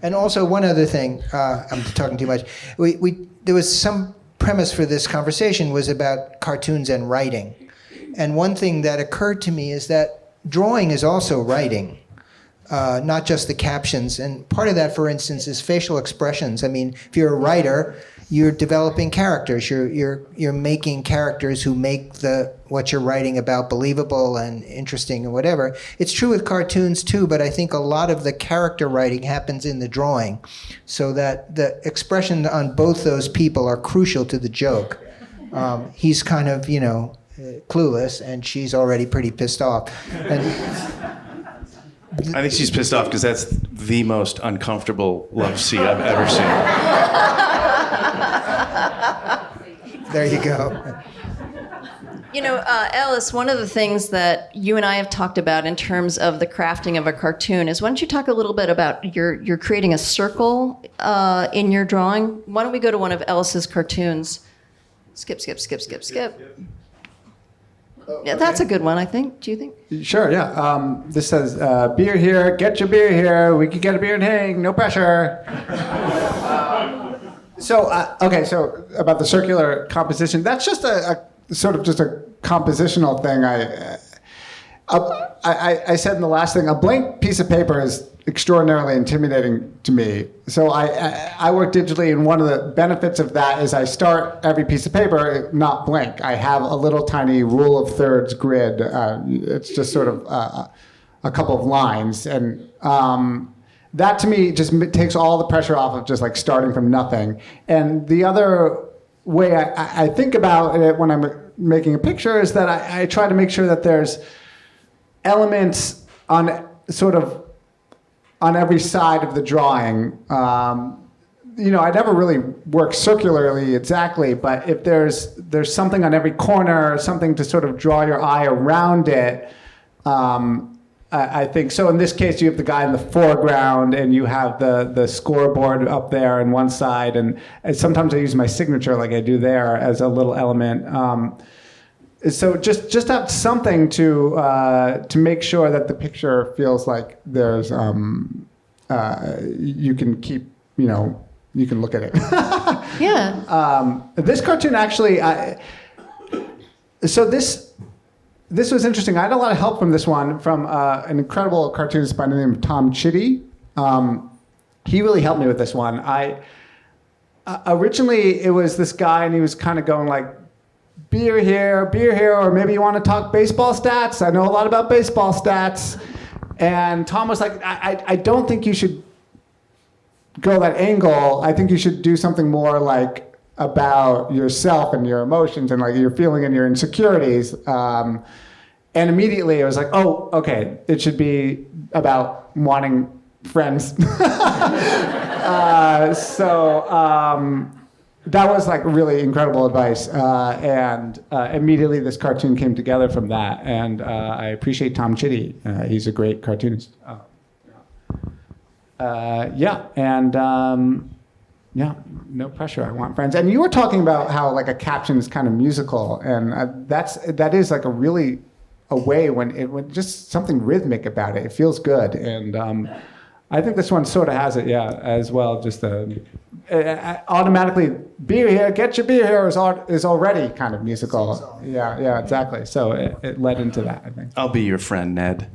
And also one other thing, I'm talking too much. There was some premise for this conversation was about cartoons and writing. And one thing that occurred to me is that drawing is also writing, not just the captions. And part of that, for instance, is facial expressions. If you're a writer, you're developing characters. You're making characters who make what you're writing about believable and interesting and whatever. It's true with cartoons too, but I think a lot of the character writing happens in the drawing, so that the expression on both those people are crucial to the joke. He's kind of, clueless, and she's already pretty pissed off. I think she's pissed off because that's the most uncomfortable love scene I've ever seen. There you go. Ellis, one of the things that you and I have talked about in terms of the crafting of a cartoon is, why don't you talk a little bit about you're creating a circle in your drawing? Why don't we go to one of Ellis's cartoons? Skip. Yeah, that's a good one, I think. Do you think? Sure, yeah. This says, beer here, get your beer here. We can get a beer and hang, no pressure. So about the circular composition, that's just a sort of just a compositional thing. I said in the last thing, a blank piece of paper is extraordinarily intimidating to me. So I work digitally, and one of the benefits of that is I start every piece of paper not blank. I have a little tiny rule of thirds grid. It's just sort of a couple of lines, and that to me just takes all the pressure off of just like starting from nothing. And the other way I think about it when I'm making a picture is that I try to make sure that there's elements on every side of the drawing. I never really work circularly exactly, but if there's something on every corner, something to sort of draw your eye around it, I think so. In this case, you have the guy in the foreground, and you have the scoreboard up there on one side, and sometimes I use my signature, like I do there, as a little element. So just have something to make sure that the picture feels like there's you can keep you can look at it. Yeah. This cartoon actually, this was interesting. I had a lot of help from this one from an incredible cartoonist by the name of Tom Chitty. He really helped me with this one. Originally it was this guy, and he was kind of going like, beer here, or maybe you want to talk baseball stats? I know a lot about baseball stats. And Tom was like, I don't think you should go that angle. I think you should do something more like about yourself and your emotions and like your feeling and your insecurities. And immediately I was like, oh, okay, it should be about wanting friends. That was like really incredible advice, and immediately this cartoon came together from that, and I appreciate Tom Chitty. He's a great cartoonist. No pressure. I want friends. And you were talking about how like a caption is kind of musical, and that is like a way when just something rhythmic about it. It feels good, and I think this one sort of has it, as well. Just automatically, beer here, get your beer here is already kind of musical. Yeah, exactly. So it led into that, I think. I'll be your friend, Ned.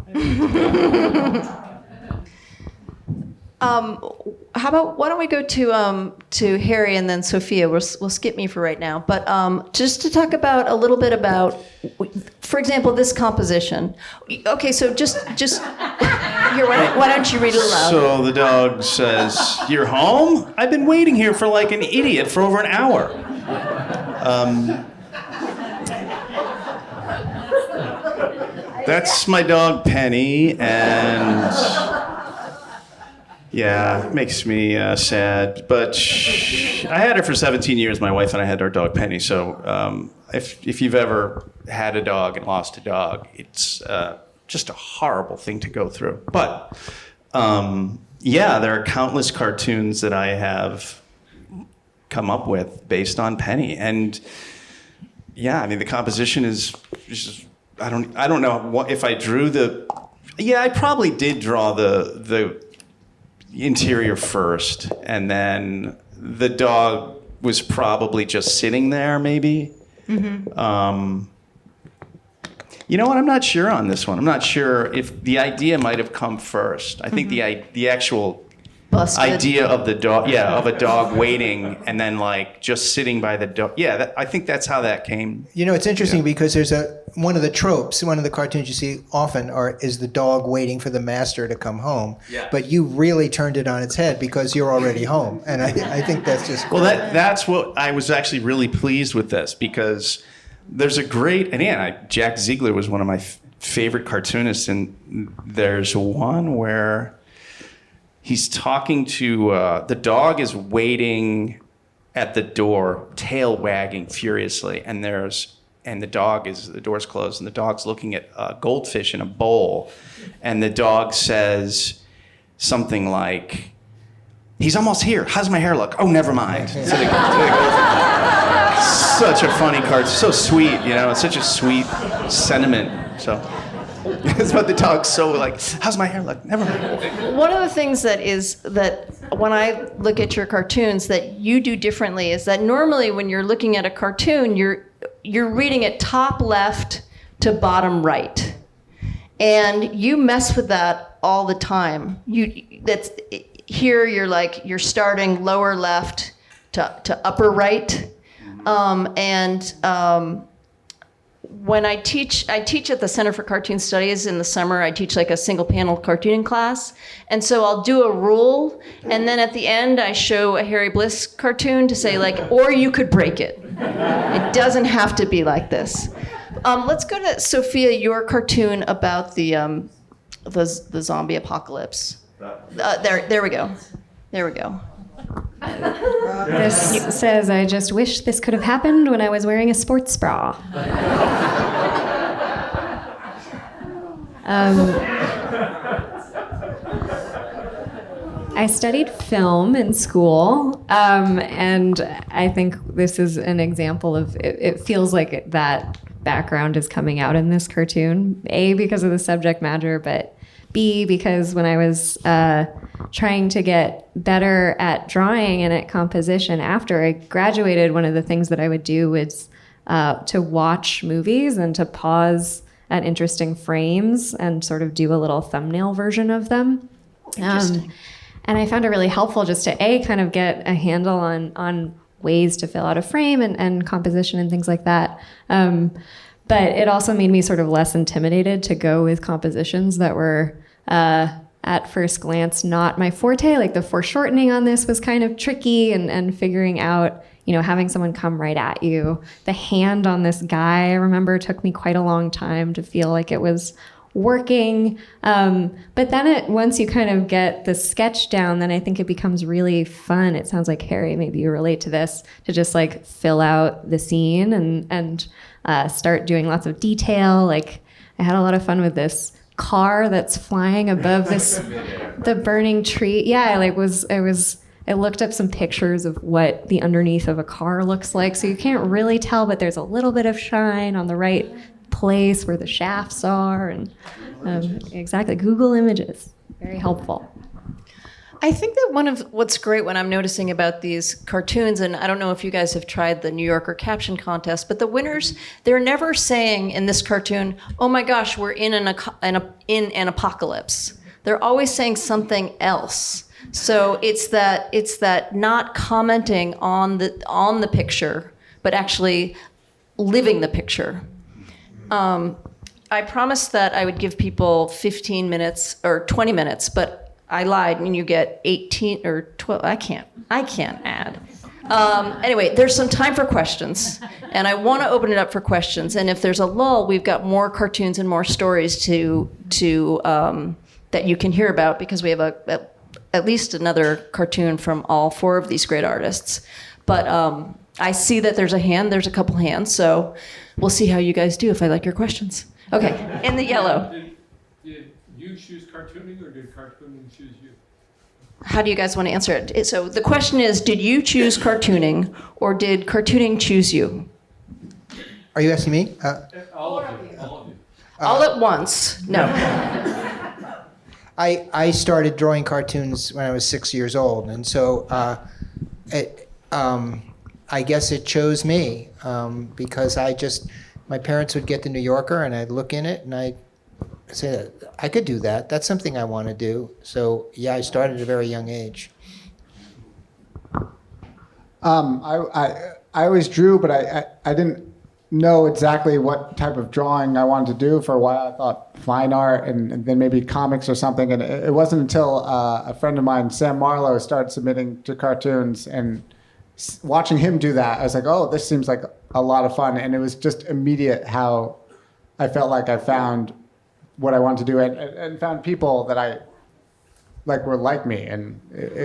How about why don't we go to Harry and then Sophia? We'll skip me for right now, but just to talk about a little bit about, for example, this composition. Okay, so just here. Why don't you read it aloud? So the dog says, "You're home? I've been waiting here for like an idiot for over an hour." That's my dog Penny, and yeah, it makes me sad. But I had her for 17 years. My wife and I had our dog Penny. So if you've ever had a dog and lost a dog, it's just a horrible thing to go through. But there are countless cartoons that I have come up with based on Penny, and the composition is just, I don't know if I drew I probably did draw the interior first, and then the dog was probably just sitting there, maybe. Mm-hmm. You know what? I'm not sure on this one. I'm not sure if the idea might have come first. I think the actual idea of the dog, of a dog waiting and then like just sitting by the dog. I think that's how that came. It's interesting because there's one of the tropes, one of the cartoons you see often is the dog waiting for the master to come home. Yeah. But you really turned it on its head because you're already home, and I think that's just cool. Well, that's what I was actually really pleased with this, because there's a great, and Jack Ziegler was one of my favorite cartoonists, and there's one where he's talking to, the dog is waiting at the door, tail wagging furiously, and the door's closed, and the dog's looking at a goldfish in a bowl, and the dog says something like, "He's almost here. How's my hair look? Oh, never mind." So they go from there. such a funny card, so sweet, it's such a sweet sentiment. So it's about the dog. So like, how's my hair look? Never mind. One of the things that when I look at your cartoons that you do differently is that normally when you're looking at a cartoon, you're reading it top left to bottom right, and you mess with that all the time. Here you're starting lower left to upper right, when I teach at the Center for Cartoon Studies in the summer. I teach like a single panel cartooning class. And so I'll do a rule, and then at the end I show a Harry Bliss cartoon to say like, or you could break it. It doesn't have to be like this. Let's go to Sophia, your cartoon about the zombie apocalypse. There we go. There we go. This says, I just wish this could have happened when I was wearing a sports bra. I studied film in school, and I think this is an example of, it feels like that background is coming out in this cartoon. A, because of the subject matter, but B, because when I was trying to get better at drawing and at composition after I graduated, one of the things that I would do was to watch movies and to pause at interesting frames and sort of do a little thumbnail version of them. And I found it really helpful just to kind of get a handle on ways to fill out a frame and composition and things like that. But it also made me sort of less intimidated to go with compositions that were, at first glance, not my forte. Like the foreshortening on this was kind of tricky, and figuring out, having someone come right at you. The hand on this guy, I remember, took me quite a long time to feel like it was working. But then once you kind of get the sketch down, then I think it becomes really fun. It sounds like, Harry, maybe you relate to this, to just like fill out the scene and start doing lots of detail. Like I had a lot of fun with this car that's flying above the burning tree. Yeah, I looked up some pictures of what the underneath of a car looks like. So you can't really tell, but there's a little bit of shine on the right place where the shafts are. And exactly, Google Images, very helpful. I think that one of what's great when I'm noticing about these cartoons, and I don't know if you guys have tried the New Yorker caption contest, but the winners, they're never saying in this cartoon, "Oh my gosh, we're in an apocalypse." They're always saying something else. So it's that not commenting on the picture, but actually living the picture. I promised that I would give people 15 minutes or 20 minutes, but I lied, and you get 18 or 12. I can't add. Anyway, there's some time for questions, and I want to open it up for questions. And if there's a lull, we've got more cartoons and more stories to that you can hear about, because we have at least another cartoon from all four of these great artists. But I see that there's a couple hands, so we'll see how you guys do if I like your questions. Okay, in the yellow. Did you choose cartooning, or did cartooning choose you? How do you guys want to answer it? So the question is, did you choose cartooning, or did cartooning choose you? Are you asking me? All of you. All at once? No. I started drawing cartoons when I was 6 years old, and so I guess it chose me, because my parents would get the New Yorker, and I'd look in it, and I'd say, I could do that. That's something I want to do. So yeah, I started at a very young age. I always drew, but I didn't know exactly what type of drawing I wanted to do. For a while, I thought fine art and then maybe comics or something. And it wasn't until a friend of mine, Sam Marlowe, started submitting to cartoons, and watching him do that, I was like, oh, this seems like a lot of fun. And it was just immediate how I felt like I found what I wanted to do, and found people that I were like me, and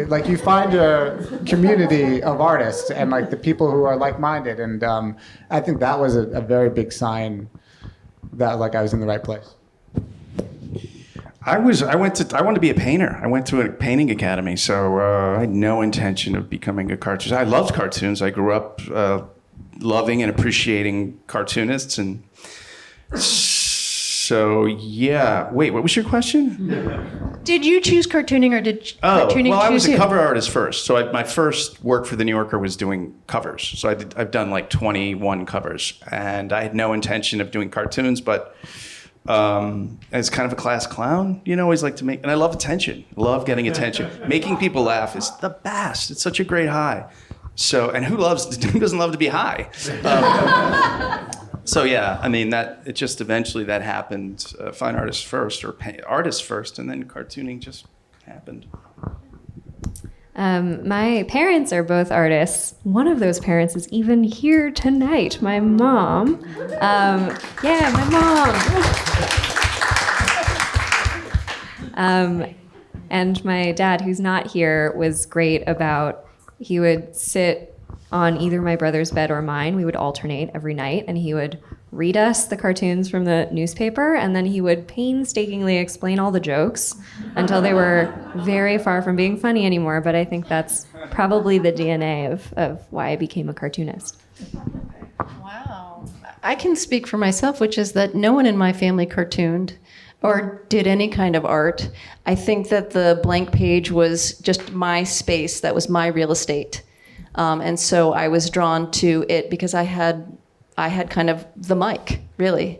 like you find a community of artists and like the people who are like-minded, and I think that was a very big sign that like I was in the right place. I wanted to be a painter. I went to a painting academy, so I had no intention of becoming a cartoonist. I loved cartoons. I grew up loving and appreciating cartoonists. And so, yeah. Wait, what was your question? Did you choose cartooning, or did cartooning well, I was choose a you? cover artist first. So my first work for the New Yorker was doing covers. So I've done like 21 covers, and I had no intention of doing cartoons, but as kind of a class clown, always like to make, and I love attention, love getting attention. Making people laugh is the best. It's such a great high. So, and who doesn't love to be high? So yeah, I mean it just eventually that happened. Fine artists first, or artists first, and then cartooning just happened. My parents are both artists. One of those parents is even here tonight, my mom. Yeah, my mom. And my dad, who's not here, was great about, he would sit on either my brother's bed or mine. We would alternate every night, and he would read us the cartoons from the newspaper, and then he would painstakingly explain all the jokes until they were very far from being funny anymore. But I think that's probably the DNA of why I became a cartoonist. Wow. I can speak for myself, which is that no one in my family cartooned or did any kind of art. I think that the blank page was just my space. That was my real estate. And so I was drawn to it because I had kind of the mic, really.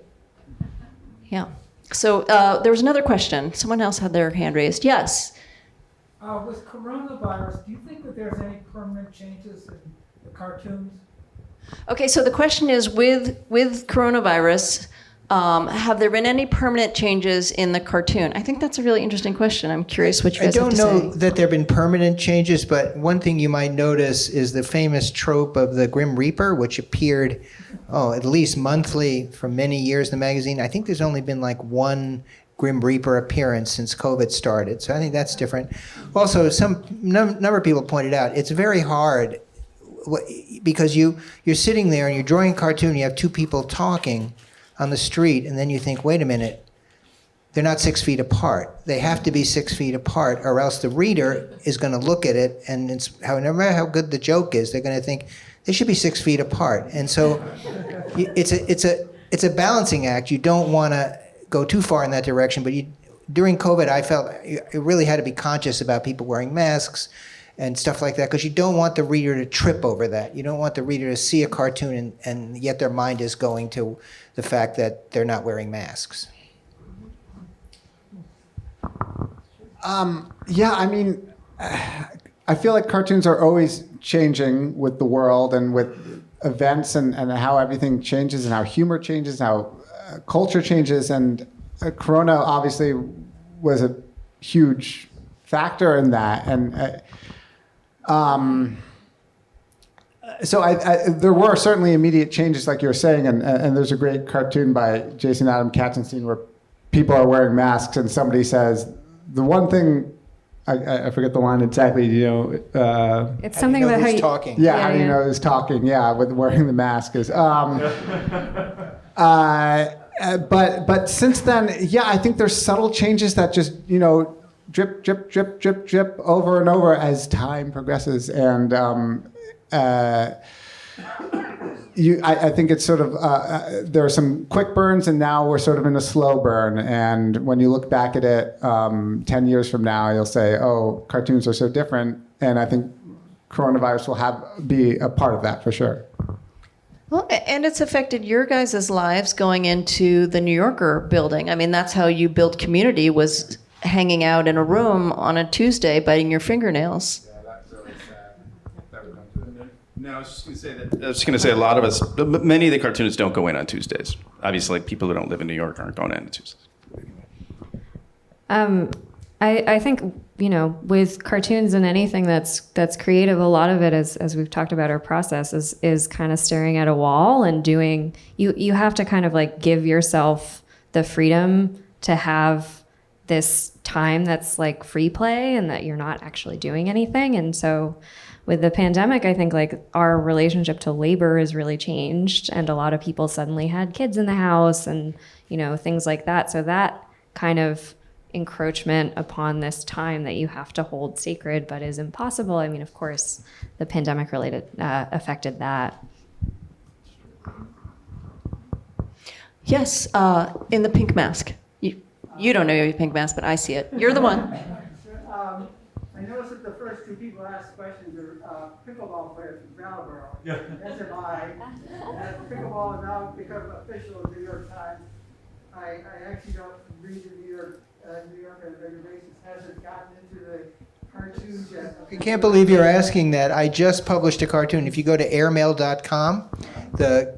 Yeah. So there was another question. Someone else had their hand raised. Yes. With coronavirus, do you think that there's any permanent changes in the cartoons? Okay, so the question is, with coronavirus, have there been any permanent changes in the cartoon? I think that's a really interesting question. I'm curious what you guys have to say. I don't know that there have been permanent changes, but one thing you might notice is the famous trope of the Grim Reaper, which appeared, at least monthly for many years in the magazine. I think there's only been like one Grim Reaper appearance since COVID started, so I think that's different. Also, number of people pointed out, it's very hard because you're sitting there and you're drawing a cartoon, you have two people talking on the street, and then you think, wait a minute, they're not 6 feet apart. They have to be 6 feet apart, or else the reader is going to look at it, and no matter how good the joke is, they're going to think they should be 6 feet apart. And so it's a balancing act. You don't want to go too far in that direction, but during COVID, I felt you really had to be conscious about people wearing masks and stuff like that, because you don't want the reader to trip over that. You don't want the reader to see a cartoon and yet their mind is going to the fact that they're not wearing masks. Yeah, I mean, I feel like cartoons are always changing with the world and with events and how everything changes and how humor changes, how culture changes. And Corona obviously was a huge factor in that. And so there were certainly immediate changes, like you were saying, and there's a great cartoon by Jason Adam Katzenstein where people are wearing masks and somebody says, the one thing, I forget the line exactly, It's something about how you talking. Yeah, how do you know who's talking? Yeah, with wearing the mask is. But since then, yeah, I think there's subtle changes that just, drip, drip, drip, drip, drip over and over as time progresses. And I think it's sort of, there are some quick burns and now we're sort of in a slow burn. And when you look back at it 10 years from now, you'll say, oh, cartoons are so different. And I think coronavirus will be a part of that for sure. Well, and it's affected your guys' lives going into the New Yorker building. I mean, that's how you built community, was hanging out in a room on a Tuesday, biting your fingernails. Yeah, that's really sad. No, I was just going to say a lot of us, many of the cartoonists don't go in on Tuesdays. Obviously, people who don't live in New York aren't going in on Tuesdays. I think, with cartoons and anything that's creative, a lot of it, as we've talked about our process, is kind of staring at a wall and doing, you have to kind of like give yourself the freedom to have this time that's like free play and that you're not actually doing anything. And so with the pandemic, I think like our relationship to labor has really changed, and a lot of people suddenly had kids in the house and, things like that. So that kind of encroachment upon this time that you have to hold sacred but is impossible. I mean, of course, the pandemic related affected that. Yes, in the pink mask. You don't know you have a pink mask, but I see it. You're the one. I noticed that the first two people asked questions are pickleball players from Brattleboro. SMI. As pickleball has now become official in the New York Times, I actually don't read the New York on a regular basis. Hasn't gotten into the cartoons yet. I can't believe you're asking that. I just published a cartoon. If you go to airmail.com, the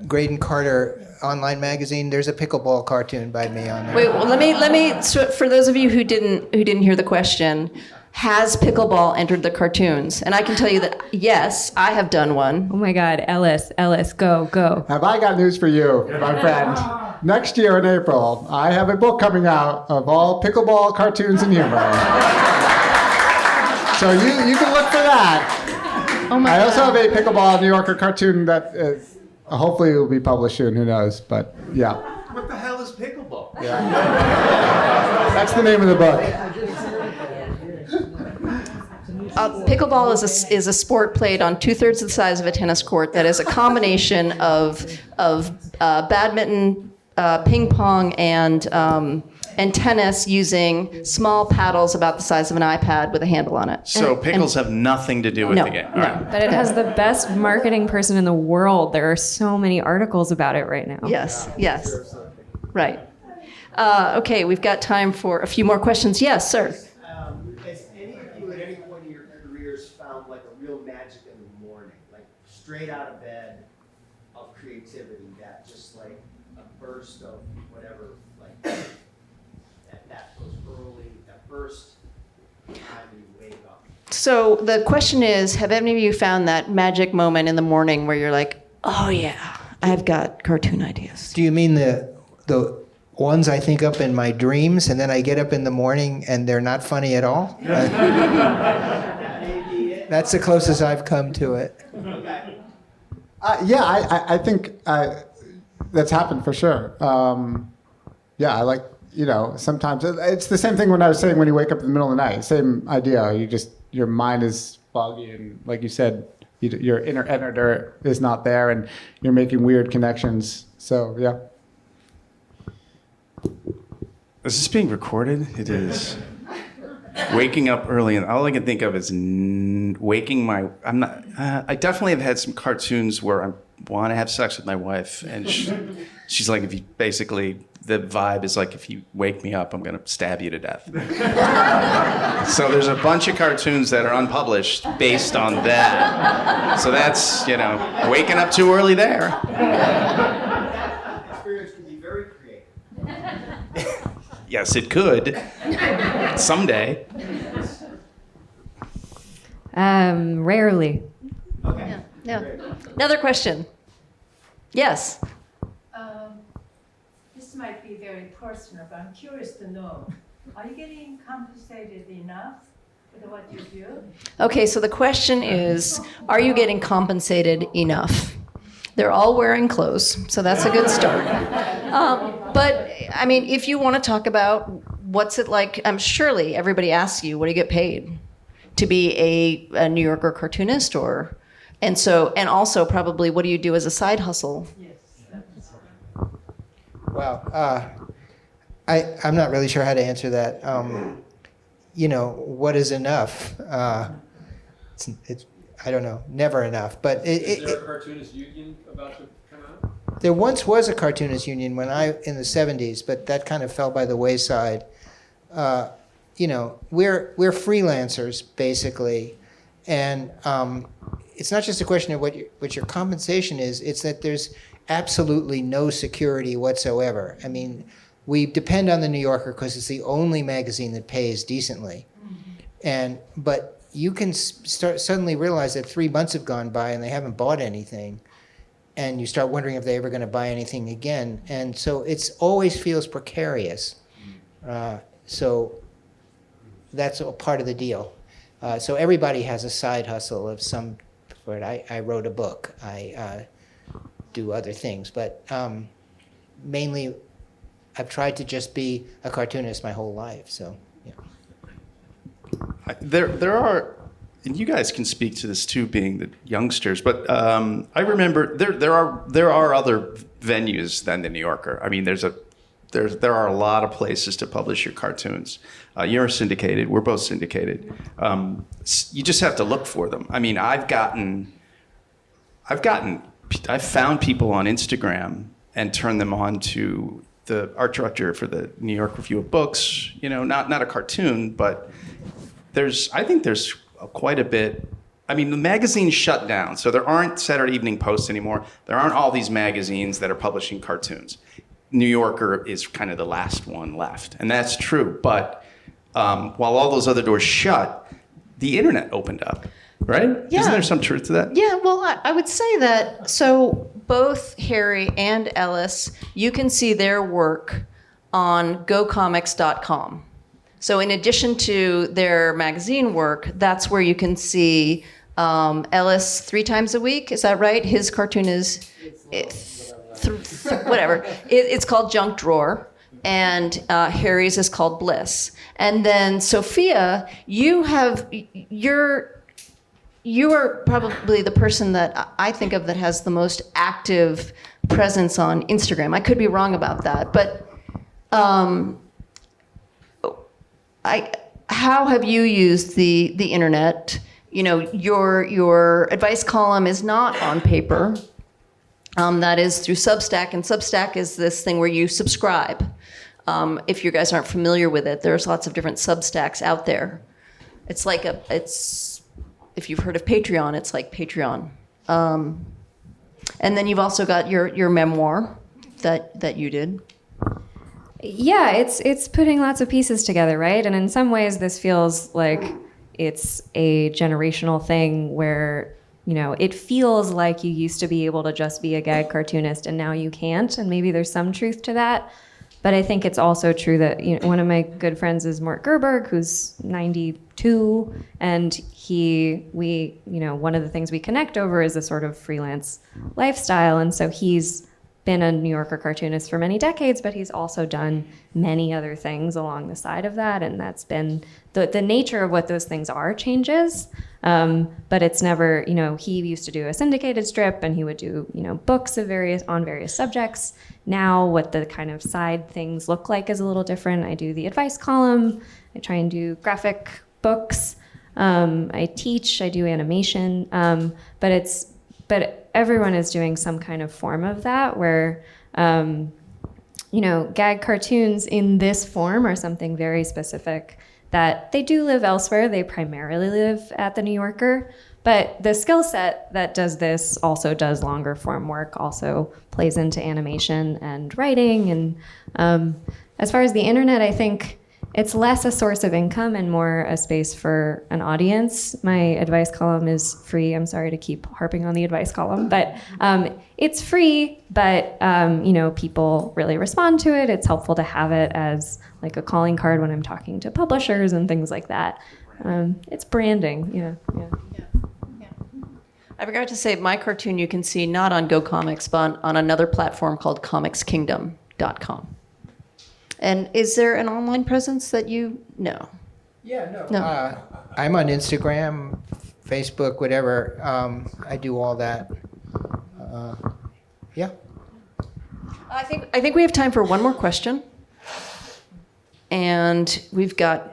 Graydon Carter online magazine, there's a pickleball cartoon by me on there. Wait, well, let me. So for those of you who didn't hear the question, has pickleball entered the cartoons? And I can tell you that yes, I have done one. Oh my God, Ellis, go. Have I got news for you, my friend? Next year in April, I have a book coming out of all pickleball cartoons and humor. So you can look for that. Oh my I also God. have a pickleball New Yorker cartoon that hopefully will be published soon. Who knows? But yeah. What the hell is pickleball? That's the name of the book. Pickleball is a sport played on 2/3 the size of a tennis court that is a combination of badminton, ping pong, and tennis using small paddles about the size of an iPad with a handle on it. So pickles have nothing to do with No, the game. no. All right. But it has the best marketing person in the world. There are so many articles about it right now. Yes. Right. Okay, we've got time for a few more questions. Yes, sir. Has any of you at any point in your careers found like a real magic in the morning, like straight out of bed of creativity, that just like a burst of whatever, like that goes early, that first time you wake up? So the question is, have any of you found that magic moment in the morning where you're like, oh yeah, I've got cartoon ideas? Do you mean the ones I think up in my dreams, and then I get up in the morning and they're not funny at all? That's the closest I've come to it. I think that's happened for sure. I like, sometimes it's the same thing when I was saying when you wake up in the middle of the night. Same idea. Your mind is foggy, and like you said, your inner editor is not there, and you're making weird connections. So yeah. Is this being recorded? It is. Waking up early, and all I can think of is waking my. I'm not. I definitely have had some cartoons where I want to have sex with my wife, and she's like, if you basically, the vibe is like, if you wake me up, I'm gonna stab you to death. So there's a bunch of cartoons that are unpublished based on that. So that's waking up too early there. That experience can be very creative. Yes, it could. Someday. Rarely. Okay. Yeah. Another question. Yes. This might be very personal, but I'm curious to know, are you getting compensated enough for what you do? Okay, so the question is, are you getting compensated enough? They're all wearing clothes, so that's a good start. But, I mean, if you want to talk about what's it like, surely everybody asks you, what do you get paid? To be a New Yorker cartoonist, and also probably, what do you do as a side hustle? Wow. I'm not really sure how to answer that. What is enough? It's I don't know, never enough. But Is there a cartoonist union about to come out? There once was a cartoonist union in the 70s, but that kind of fell by the wayside. We're freelancers basically, and it's not just a question of what your compensation is. It's that there's absolutely no security whatsoever. I mean, we depend on the New Yorker because it's the only magazine that pays decently, but you can suddenly realize that 3 months have gone by and they haven't bought anything, and you start wondering if they're ever going to buy anything again. And so it always feels precarious. So that's a part of the deal. So everybody has a side hustle of some sort. I wrote a book. I do other things, but mainly I've tried to just be a cartoonist my whole life. So. Yeah. There are, and you guys can speak to this too, being the youngsters, but I remember there are other venues than the New Yorker. I mean, there are a lot of places to publish your cartoons. You're syndicated. We're both syndicated. You just have to look for them. I mean, I've found people on Instagram and turned them on to the art director for the New York Review of Books. You know, not a cartoon, but I think there's quite a bit. I mean, the magazines shut down, so there aren't Saturday Evening Posts anymore. There aren't all these magazines that are publishing cartoons. New Yorker is kind of the last one left, and that's true. But while all those other doors shut, the internet opened up, right? Yeah. Isn't there some truth to that? Yeah, well, I would say that. So both Harry and Ellis, you can see their work on gocomics.com. So in addition to their magazine work, that's where you can see Ellis 3 times a week. Is that right? His cartoon is whatever. It's called Junk Drawer, and Harry's is called Bliss. And then Sofia, you are probably the person that I think of that has the most active presence on Instagram. I could be wrong about that, but how have you used the internet? You know, your advice column is not on paper. That is through Substack, and Substack is this thing where you subscribe. If you guys aren't familiar with it, there's lots of different Substacks out there. It's like if you've heard of Patreon, it's like Patreon. And then you've also got your memoir that you did. Yeah, it's putting lots of pieces together, right? And in some ways, this feels like it's a generational thing where, you know, it feels like you used to be able to just be a gag cartoonist and now you can't, and maybe there's some truth to that. But I think it's also true that, you know, one of my good friends is Mort Gerberg, who's 92, and one of the things we connect over is a sort of freelance lifestyle, and so he's been a New Yorker cartoonist for many decades, but he's also done many other things along the side of that, and that's been the nature of what those things are changes. But it's never, you know, he used to do a syndicated strip and he would do, you know, books on various subjects. Now what the kind of side things look like is a little different. I do the advice column. I try and do graphic books. I teach, I do animation. But everyone is doing some kind of form of that where, you know, gag cartoons in this form are something very specific that they do live elsewhere. They primarily live at the New Yorker, but the skill set that does this also does longer form work, also plays into animation and writing. And as far as the internet, I think it's less a source of income and more a space for an audience. My advice column is free. I'm sorry to keep harping on the advice column, but it's free, but you know, people really respond to it. It's helpful to have it as like a calling card when I'm talking to publishers and things like that. It's branding, yeah. I forgot to say, my cartoon you can see not on GoComics, but on another platform called comicskingdom.com. And is there an online presence that you know? Yeah, no. I'm on Instagram, Facebook, whatever. I do all that. Yeah. I think we have time for one more question. And we've got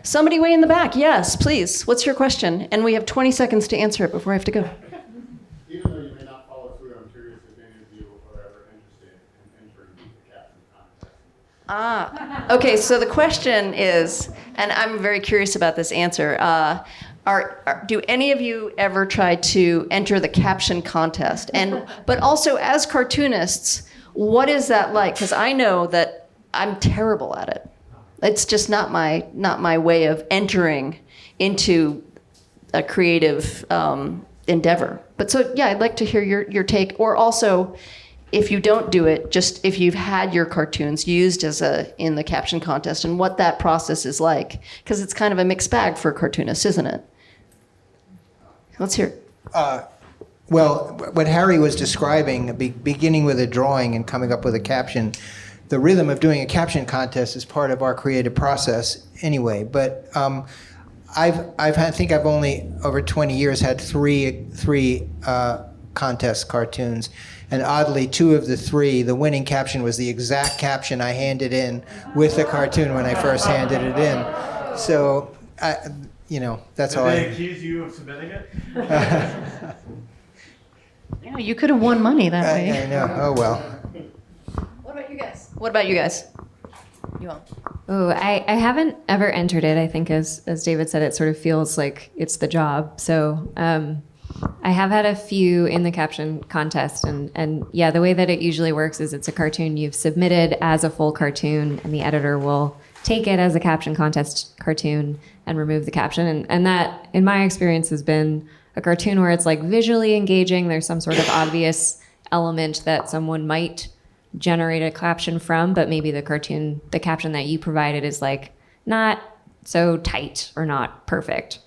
somebody way in the back. Yes, please. What's your question? And we have 20 seconds to answer it before I have to go. Even though you may not follow through, I'm curious if any of you are ever interested in entering the caption contest. Okay, so the question is, and I'm very curious about this answer, do any of you ever try to enter the caption contest? But also, as cartoonists, what is that like? Because I know that I'm terrible at it. It's just not my way of entering into a creative endeavor. But so, yeah, I'd like to hear your take, or also, if you don't do it, just if you've had your cartoons used in the caption contest and what that process is like, because it's kind of a mixed bag for cartoonists, isn't it? Let's hear it. Well, what Harry was describing, beginning with a drawing and coming up with a caption, the rhythm of doing a caption contest is part of our creative process anyway. But I think I've only over 20 years had three contest cartoons, and oddly, 2 of the 3, the winning caption was the exact caption I handed in with the cartoon when I first handed it in. So, that's all. Did they accuse you of submitting it? Yeah, you could have won money that way. I know. Oh well. What about you guys? You all. Oh, I haven't ever entered it. I think, as David said, it sort of feels like it's the job. So I have had a few in the caption contest, and yeah, the way that it usually works is it's a cartoon you've submitted as a full cartoon, and the editor will take it as a caption contest cartoon and remove the caption. And that, in my experience, has been a cartoon where it's like visually engaging. There's some sort of obvious element that someone might generate a caption from, but maybe the caption that you provided is like not so tight or not perfect.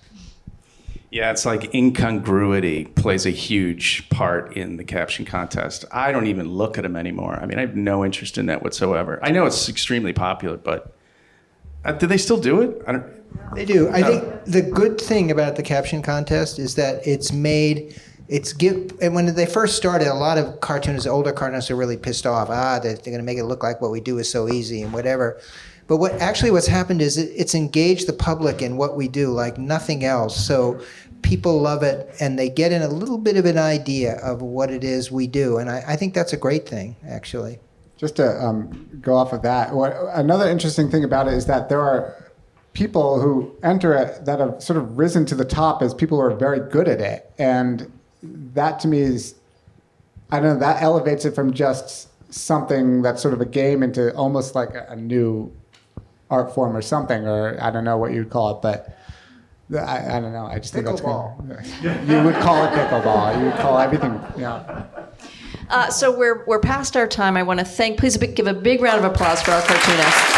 Yeah, it's like incongruity plays a huge part in the caption contest. I don't even look at them anymore. I mean, I have no interest in that whatsoever. I know it's extremely popular, but do they still do it? They do. I think the good thing about the caption contest is that and when they first started, a lot of cartoonists, older cartoonists, are really pissed off. They're going to make it look like what we do is so easy and whatever. But what's happened is it's engaged the public in what we do like nothing else. So people love it, and they get in a little bit of an idea of what it is we do. And I think that's a great thing, actually. Just to go off of that, another interesting thing about it is that there are people who enter it that have sort of risen to the top as people who are very good at it. And that to me is, I don't know, that elevates it from just something that's sort of a game into almost like a new art form or something, or I don't know what you'd call it, but I don't know. I just think that's cool. You would call it pickleball. You would call everything, So we're past our time. I want to please give a big round of applause for our cartoonists.